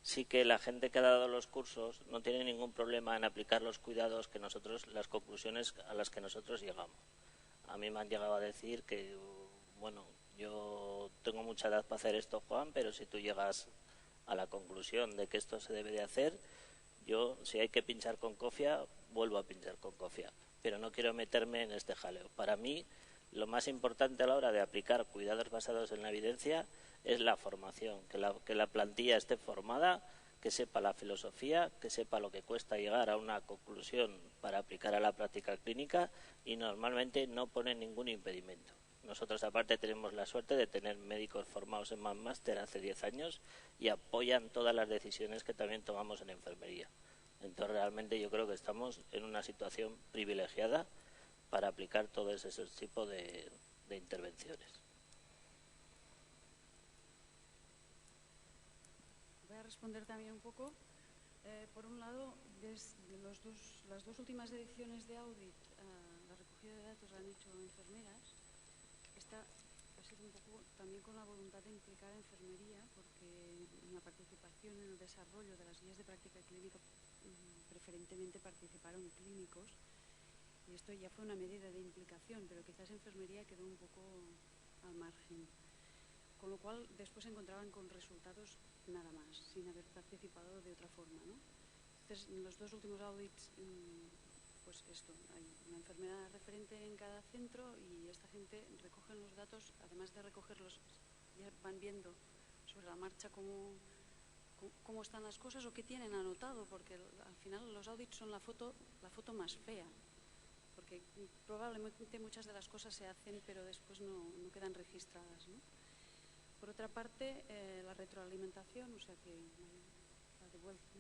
sí que la gente que ha dado los cursos no tiene ningún problema en aplicar los cuidados que nosotros, las conclusiones a las que nosotros llegamos. A mí me han llegado a decir que, bueno, yo tengo mucha edad para hacer esto, Juan, pero si tú llegas a la conclusión de que esto se debe de hacer, yo, si hay que pinchar con cofia, vuelvo a pinchar con cofia, pero no quiero meterme en este jaleo. Para mí, lo más importante a la hora de aplicar cuidados basados en la evidencia es la formación, que la plantilla esté formada, que sepa la filosofía, que sepa lo que cuesta llegar a una conclusión para aplicar a la práctica clínica y normalmente no pone ningún impedimento. Nosotros aparte tenemos la suerte de tener médicos formados en MASTER hace 10 años y apoyan todas las decisiones que también tomamos en enfermería. Entonces realmente yo creo que estamos en una situación privilegiada para aplicar todos esos tipos de intervenciones. Voy a responder también un poco. Por un lado, desde las dos últimas ediciones de audit, la recogida de datos la han hecho enfermeras. Esta ha sido un poco también con la voluntad de implicar a enfermería, porque en la participación en el desarrollo de las guías de práctica clínica preferentemente participaron clínicos, y esto ya fue una medida de implicación, pero quizás enfermería quedó un poco al margen. Con lo cual después se encontraban con resultados nada más, sin haber participado de otra forma, ¿no? Entonces, en los dos últimos audits, pues esto, hay una enfermera referente en cada centro y esta gente recoge los datos, además de recogerlos, ya van viendo sobre la marcha cómo están las cosas o qué tienen anotado, porque al final los audits son la foto más fea, porque probablemente muchas de las cosas se hacen pero después no quedan registradas, ¿no? Por otra parte, la retroalimentación, o sea que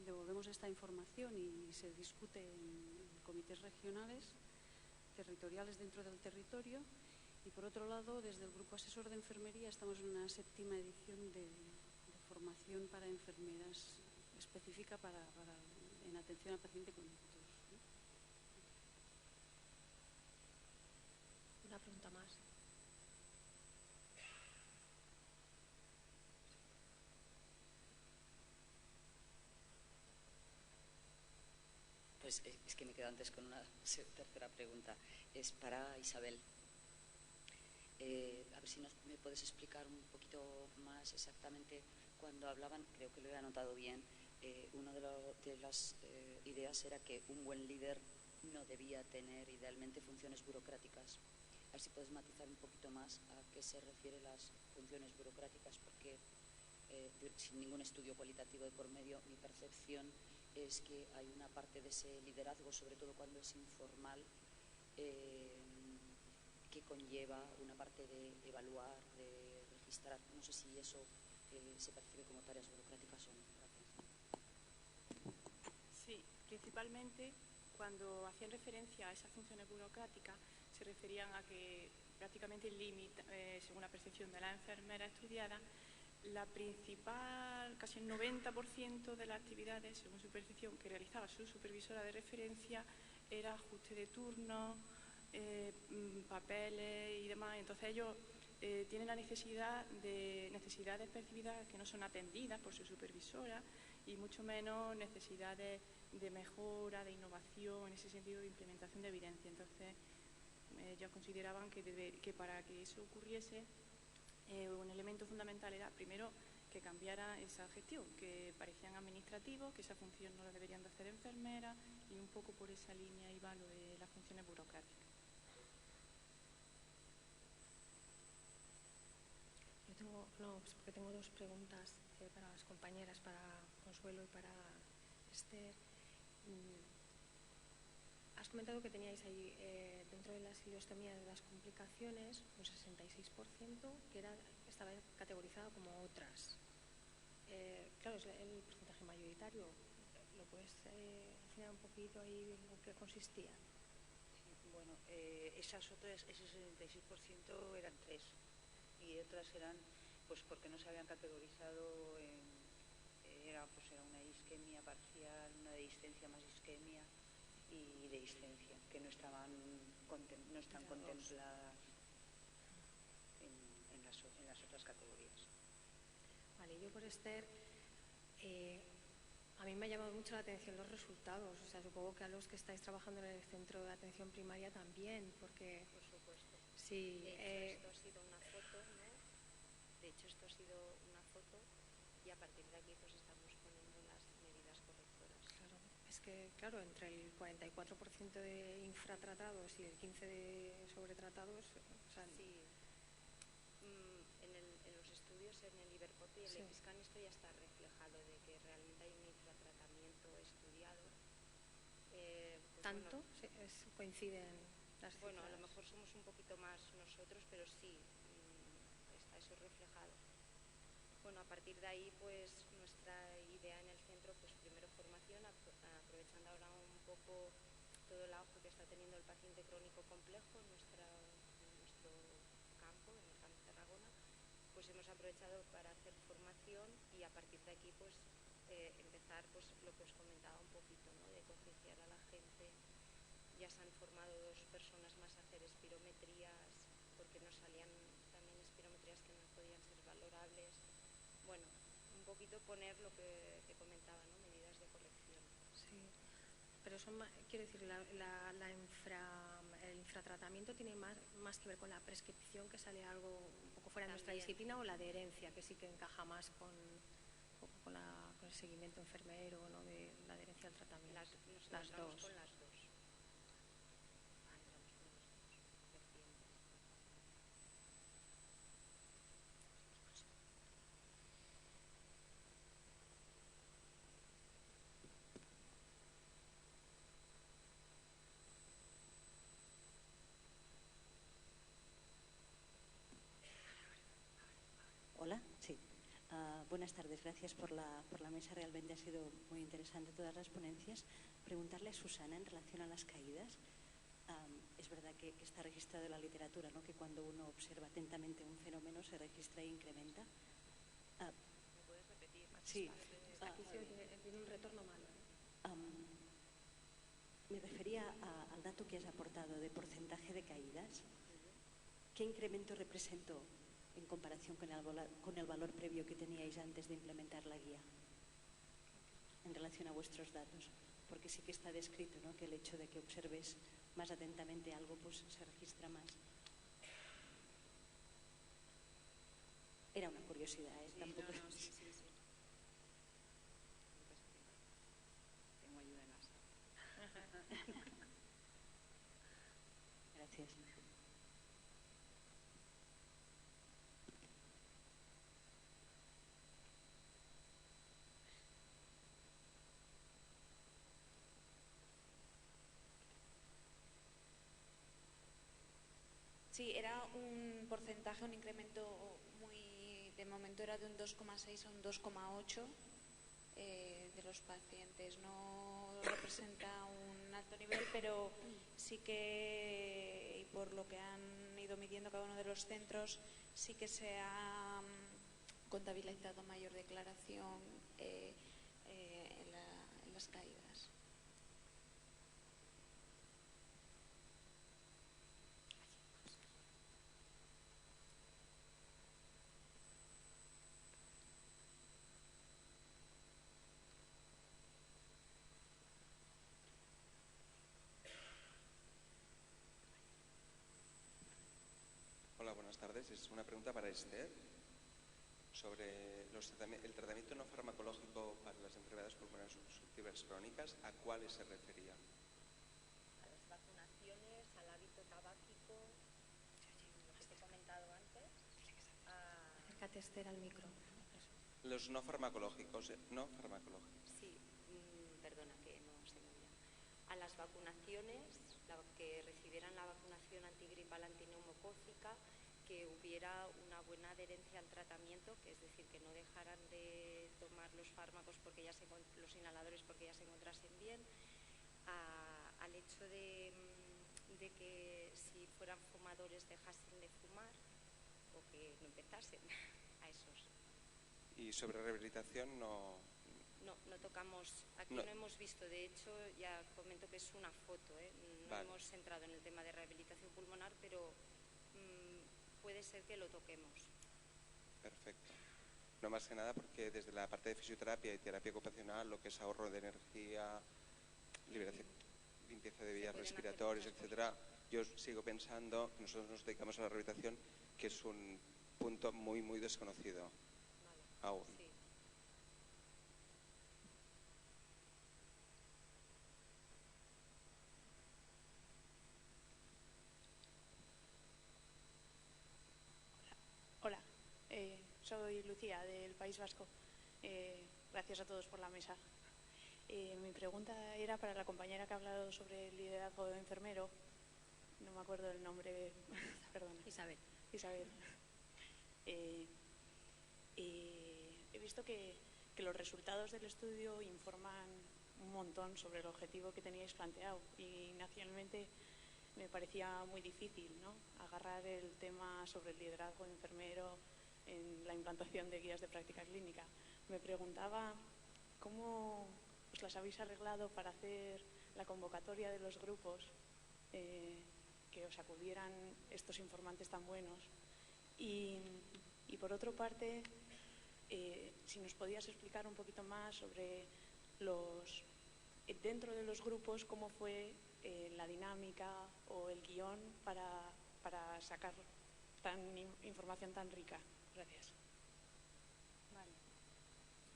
devolvemos esta información y se discute en comités regionales, territoriales dentro del territorio. Y por otro lado, desde el Grupo Asesor de Enfermería estamos en una 7ª edición de formación para enfermeras específica en atención al paciente con ictus, ¿no? Una pregunta más. Pues es que me quedo antes con una tercera pregunta. Es para Isabel. A ver si me puedes explicar un poquito más exactamente cuando hablaban, creo que lo he anotado bien, una de las ideas era que un buen líder no debía tener idealmente funciones burocráticas. A ver si puedes matizar un poquito más a qué se refieren las funciones burocráticas, porque sin ningún estudio cualitativo de por medio, mi percepción es que hay una parte de ese liderazgo, sobre todo cuando es informal, que conlleva una parte de evaluar, de registrar. No sé si eso se percibe como tareas burocráticas o no. Gracias. Sí, principalmente cuando hacían referencia a esas funciones burocráticas se referían a que prácticamente limita, según la percepción de la enfermera estudiada, la principal, casi el 90% de las actividades, según su percepción, que realizaba su supervisora de referencia era ajuste de turno, papeles y demás. Entonces ellos tienen la necesidades percibidas que no son atendidas por su supervisora y mucho menos necesidades de mejora, de innovación, en ese sentido de implementación de evidencia. Entonces ellos consideraban que para que eso ocurriese, un elemento fundamental era, primero, que cambiara esa gestión, que parecían administrativos, que esa función no la deberían de hacer enfermeras, y un poco por esa línea iba lo de las funciones burocráticas. Porque tengo dos preguntas para las compañeras, para Consuelo y para Esther. Has comentado que teníais ahí, dentro de la ileostomía de las complicaciones, un 66% que estaba categorizado como otras. Claro, es el porcentaje mayoritario. ¿Lo puedes enseñar un poquito ahí en qué consistía? Bueno, esas otras, ese 66% eran 3 y otras eran pues porque no se habían categorizado era una isquemia parcial, una dehiscencia más isquemia y dehiscencia, que no están contempladas en las otras categorías. Vale, yo por Esther, a mí me ha llamado mucho la atención los resultados. O sea, supongo que a los que estáis trabajando en el centro de atención primaria también, porque... Por supuesto. Sí, de hecho, esto ha sido una foto, ¿no? De hecho, esto ha sido una foto y a partir de aquí pues estamos poniendo las medidas correctoras. Claro, es que, claro, entre el 44% de infratratados y el 15% de sobretratados... O sea, sí. En los estudios, en el Iberpop y el EPISCAN, esto ya está reflejado de que realmente hay un infratratamiento estudiado. Pues ¿Tanto? Bueno, coinciden las cifras. Bueno, a lo mejor somos un poquito más nosotros, pero sí, está eso reflejado. Bueno, a partir de ahí, pues nuestra idea en el centro, pues primero formación, aprovechando ahora un poco todo el auge que está teniendo el paciente crónico complejo en nuestro campo, en el campo de Tarragona, pues hemos aprovechado para hacer formación y a partir de aquí, pues empezar, pues lo que os comentaba un poquito, ¿no? De concienciar a la gente. Ya se han formado 2 personas más a hacer espirometrías, porque nos salían también espirometrías que no podían ser valorables. Bueno, un poquito poner lo que te comentaba, ¿no? Medidas de corrección. Sí, pero son, quiero decir, el infratratamiento tiene más que ver con la prescripción, que sale algo un poco fuera de nuestra disciplina, o la adherencia, que sí que encaja más con el seguimiento enfermero, ¿no? De la adherencia al tratamiento. Las dos. Con las dos. Hola, sí. Buenas tardes, gracias por la mesa, realmente ha sido muy interesante todas las ponencias. Preguntarle a Susana en relación a las caídas. Es verdad que está registrado en la literatura, ¿no? Que cuando uno observa atentamente un fenómeno se registra e incrementa. ¿Me puedes repetir? Sí. Aquí tiene un retorno malo. Me refería al dato que has aportado de porcentaje de caídas. ¿Qué incremento representó en comparación con el valor previo que teníais antes de implementar la guía en relación a vuestros datos? Porque sí que está descrito, ¿no? Que el hecho de que observes más atentamente algo pues se registra más. Era una curiosidad, ¿eh? Sí, Tampoco... sí. Tengo ayuda en la sala. Gracias. Sí, era un porcentaje, un incremento muy, de momento era de un 2,6 a un 2,8 de los pacientes. No representa un alto nivel, pero sí que, y por lo que han ido midiendo cada uno de los centros, sí que se ha contabilizado mayor declaración en las caídas. Hola, buenas tardes. Es una pregunta para Esther. sobre el tratamiento no farmacológico para las enfermedades pulmonares obstructivas crónicas, ¿a cuáles se refería? A las vacunaciones, al hábito tabáquico, lo que te he comentado antes. Acércate, Esther, al micro. Los no farmacológicos, no farmacológicos. Sí, perdona que no se me oía. A las vacunaciones, que recibieran la vacunación antigripal antineumocócica, que hubiera una buena adherencia al tratamiento, que es decir, que no dejaran de tomar los fármacos porque los inhaladores porque ya se encontrasen bien, al hecho de que si fueran fumadores dejasen de fumar o que no empezasen a esos. Y sobre rehabilitación no tocamos, aquí no hemos visto, de hecho ya comento que es una foto, no vale. Hemos entrado en el tema de rehabilitación pulmonar, pero puede ser que lo toquemos. Perfecto. No más que nada porque desde la parte de fisioterapia y terapia ocupacional, lo que es ahorro de energía, liberación, limpieza de vías respiratorias, etcétera, yo sigo pensando que nosotros nos dedicamos a la rehabilitación, que es un punto muy, muy desconocido aún. Sí. Hola, soy Lucía del País Vasco. Gracias a todos por la mesa. Mi pregunta era para la compañera que ha hablado sobre el liderazgo de enfermero. No me acuerdo del nombre, perdona. Isabel. He visto que los resultados del estudio informan un montón sobre el objetivo que teníais planteado y inicialmente me parecía muy difícil, ¿no?, agarrar el tema sobre el liderazgo enfermero en la implantación de guías de práctica clínica. Me preguntaba cómo os las habéis arreglado para hacer la convocatoria de los grupos, que os acudieran estos informantes tan buenos. Y por otra parte, si nos podías explicar un poquito más sobre dentro de los grupos, cómo fue la dinámica o el guión para sacar información tan rica. Gracias. Vale.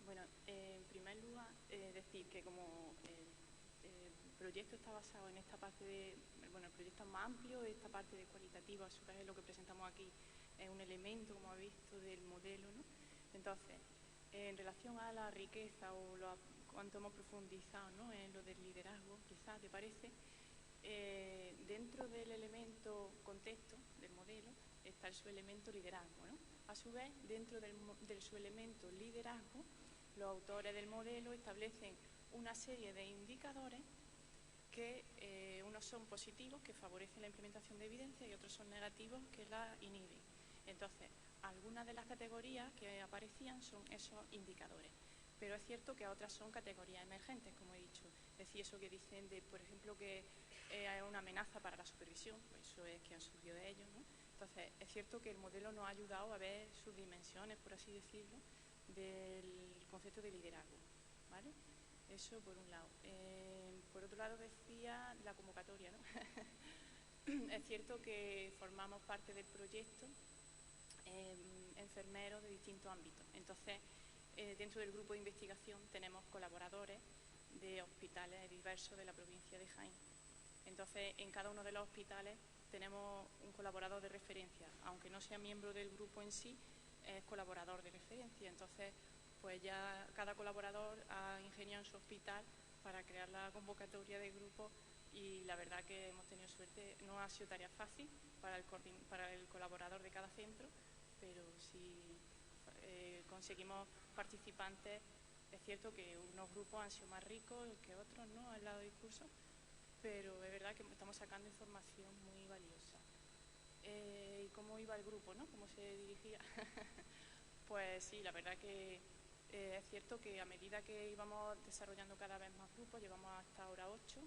Bueno, en primer lugar, decir que como el proyecto está basado en esta parte el proyecto es más amplio, esta parte de cualitativa, a su vez lo que presentamos aquí es un elemento, como habéis visto, del modelo, ¿no? Entonces, en relación a la riqueza o cuánto hemos profundizado, ¿no?, en lo del liderazgo, quizás, ¿te parece? Dentro del elemento contexto del modelo está el subelemento liderazgo, ¿no? A su vez, dentro del subelemento liderazgo, los autores del modelo establecen una serie de indicadores que unos son positivos, que favorecen la implementación de evidencia, y otros son negativos, que la inhiben. Entonces, algunas de las categorías que aparecían son esos indicadores, pero es cierto que otras son categorías emergentes, como he dicho. Es decir, eso que dicen, por ejemplo, que hay una amenaza para la supervisión, pues eso es que han surgido de ellos, ¿no? Entonces, es cierto que el modelo nos ha ayudado a ver sus dimensiones, por así decirlo, del concepto de liderazgo, ¿vale? Eso por un lado. Por otro lado, decía la convocatoria, ¿no? Es cierto que formamos parte del proyecto enfermeros de distintos ámbitos. Entonces, dentro del grupo de investigación tenemos colaboradores de hospitales diversos de la provincia de Jaén. Entonces, en cada uno de los hospitales tenemos un colaborador de referencia, aunque no sea miembro del grupo en sí, es colaborador de referencia. Entonces, pues ya cada colaborador ha ingeniado en su hospital para crear la convocatoria de grupo, y la verdad que hemos tenido suerte. No ha sido tarea fácil para el colaborador de cada centro, pero sí conseguimos participantes. Es cierto que unos grupos han sido más ricos que otros, ¿no?, al lado del curso, pero es verdad que estamos sacando información muy valiosa. ¿Y cómo iba el grupo, no? ¿Cómo se dirigía? Pues sí, la verdad que es cierto que a medida que íbamos desarrollando cada vez más grupos, llevamos hasta ahora 8,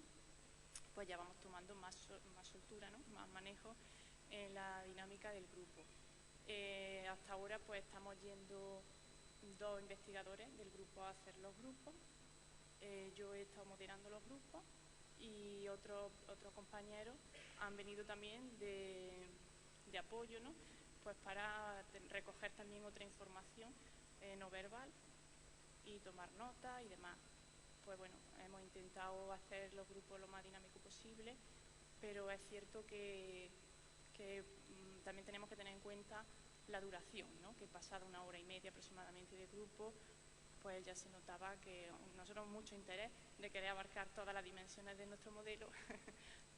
pues ya vamos tomando más soltura, ¿no?, más manejo en la dinámica del grupo. Hasta ahora pues estamos yendo 2 investigadores del grupo a hacer los grupos. Yo he estado moderando los grupos y otros compañeros han venido también de apoyo, ¿no? pues para recoger también otra información no verbal y tomar nota y demás. Pues bueno, hemos intentado hacer los grupos lo más dinámico posible, pero es cierto que también tenemos que tener en cuenta la duración, ¿no? Que pasada 1 hora y media aproximadamente de grupo, pues ya se notaba que nosotros mucho interés de querer abarcar todas las dimensiones de nuestro modelo,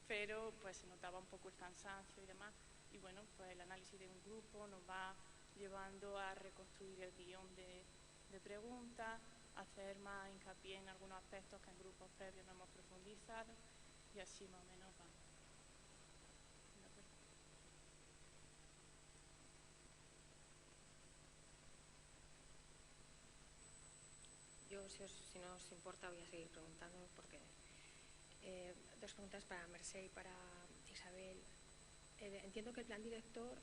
pero pues se notaba un poco el cansancio y demás. Y bueno, pues el análisis de un grupo nos va llevando a reconstruir el guión de preguntas, hacer más hincapié en algunos aspectos que en grupos previos no hemos profundizado y así más o menos va. Yo, si no os importa, voy a seguir preguntando porque dos preguntas para Mercè y para Isabel. Entiendo que el plan director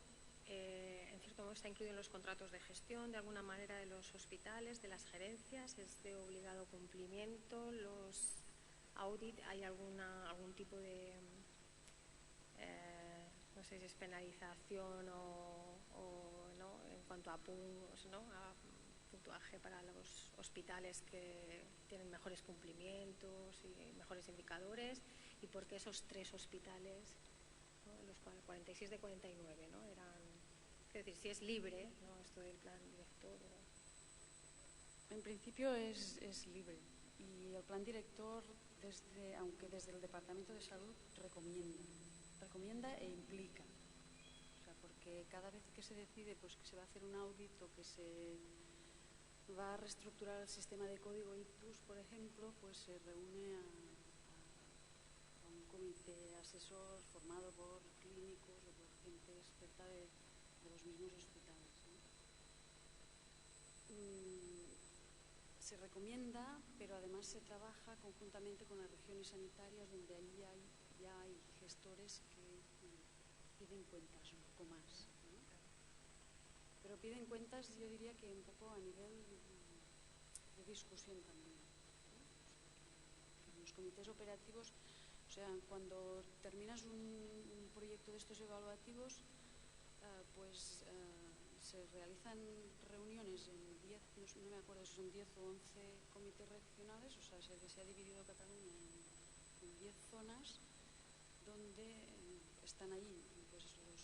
en cierto modo está incluido en los contratos de gestión de alguna manera de los hospitales, de las gerencias, es de obligado cumplimiento, los audit, hay algún tipo de no sé si es penalización o no en cuanto a puntos, ¿no? A puntuaje para los hospitales que tienen mejores cumplimientos y mejores indicadores, y por qué esos 3 hospitales, ¿no? Los 46 de 49, ¿no? Es decir, si es libre, ¿no? Esto del plan director. En principio es libre, y el plan director, aunque desde el Departamento de Salud recomienda e implica. O sea, porque cada vez que se decide pues, que se va a hacer un audit o que se va a reestructurar el sistema de código ICTUS, por ejemplo, pues se reúne a un comité asesor formado por clínicos o por gente experta de los mismos hospitales, ¿no? Se recomienda, pero además se trabaja conjuntamente con las regiones sanitarias, donde allí ya hay gestores que piden cuentas un poco más, ¿no? Pero piden cuentas, yo diría que un poco a nivel de discusión también, ¿no? O sea, que en los comités operativos, o sea, cuando terminas un proyecto de estos evaluativos, pues se realizan reuniones en 10, no me acuerdo si son 10 o 11 comités regionales, o sea, se ha dividido Cataluña en 10 zonas donde están ahí pues, los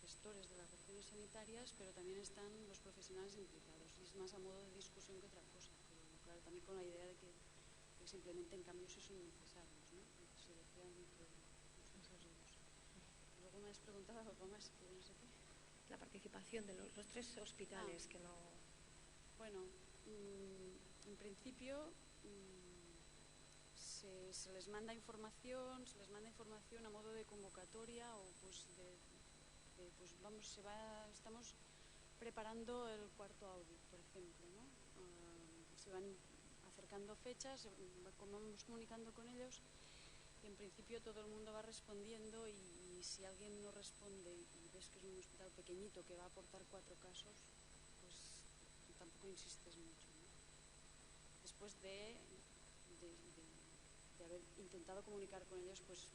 gestores de las regiones sanitarias, pero también están los profesionales implicados, y es más a modo de discusión que otra cosa, pero claro, también con la idea de que se implementen cambios si son necesarios, ¿no? Que se decidan entre esos dos. Luego me has preguntado algo más, que no sé qué. La participación de los 3 hospitales que no... Bueno, en principio se les manda información, a modo de convocatoria o pues pues vamos, estamos preparando el 4.º audit, por ejemplo, ¿no? Se van acercando fechas, vamos comunicando con ellos, y en principio todo el mundo va respondiendo, y si alguien no responde y ves que es un hospital pequeñito que va a aportar 4 casos, pues tampoco insistes mucho, ¿no? Después de haber intentado comunicar con ellos pues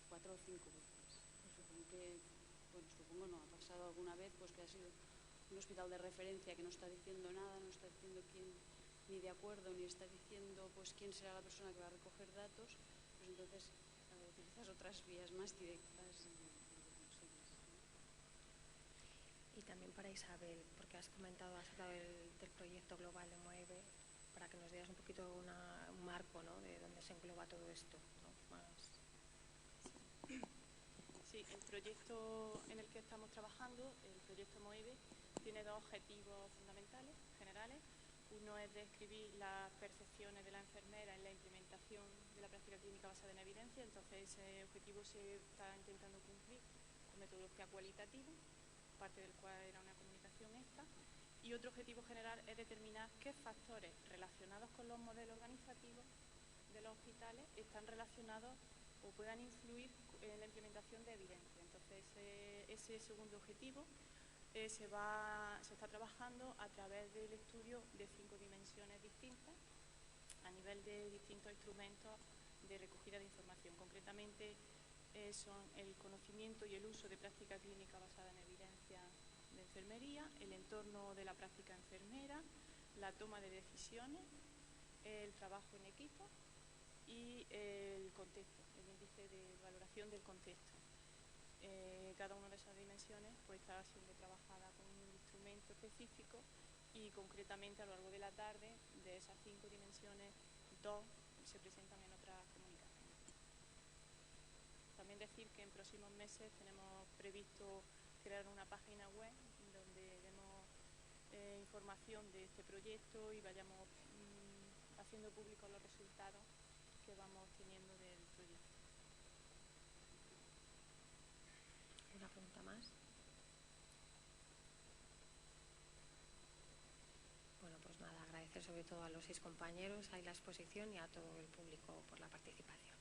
4 o 5 veces. Supongo que, bueno, supongo no, ha pasado alguna vez pues que ha sido un hospital de referencia que no está diciendo nada, no está diciendo quién, ni de acuerdo, ni está diciendo pues quién será la persona que va a recoger datos, pues entonces utilizas otras vías más directas y Y también para Isabel, porque has hablado del proyecto global de MOEVE, para que nos dieras un poquito un marco, ¿no? De dónde se engloba todo esto, ¿no? Más. Sí, el proyecto en el que estamos trabajando, el proyecto MOEVE, tiene 2 objetivos fundamentales, generales. Uno es describir las percepciones de la enfermera en la implementación de la práctica clínica basada en evidencia. Entonces, ese objetivo se está intentando cumplir con metodología cualitativa, parte del cual era una comunicación esta. Y otro objetivo general es determinar qué factores relacionados con los modelos organizativos de los hospitales están relacionados o puedan influir en la implementación de evidencia. Entonces, ese segundo objetivo se está trabajando a través del estudio de 5 dimensiones distintas a nivel de distintos instrumentos de recogida de información. Concretamente, son el conocimiento y el uso de práctica clínica basada en evidencia enfermería, el entorno de la práctica enfermera, la toma de decisiones, el trabajo en equipo y el contexto, el índice de valoración del contexto. Cada una de esas dimensiones pues está siendo trabajada con un instrumento específico y concretamente a lo largo de la tarde de esas 5 dimensiones, 2 se presentan en otras comunicaciones. También decir que en próximos meses tenemos previsto crear una página web donde demos información de este proyecto y vayamos haciendo públicos los resultados que vamos teniendo del proyecto. ¿Una pregunta más? Bueno, pues nada, agradecer sobre todo a los 6 compañeros, a la exposición y a todo el público por la participación.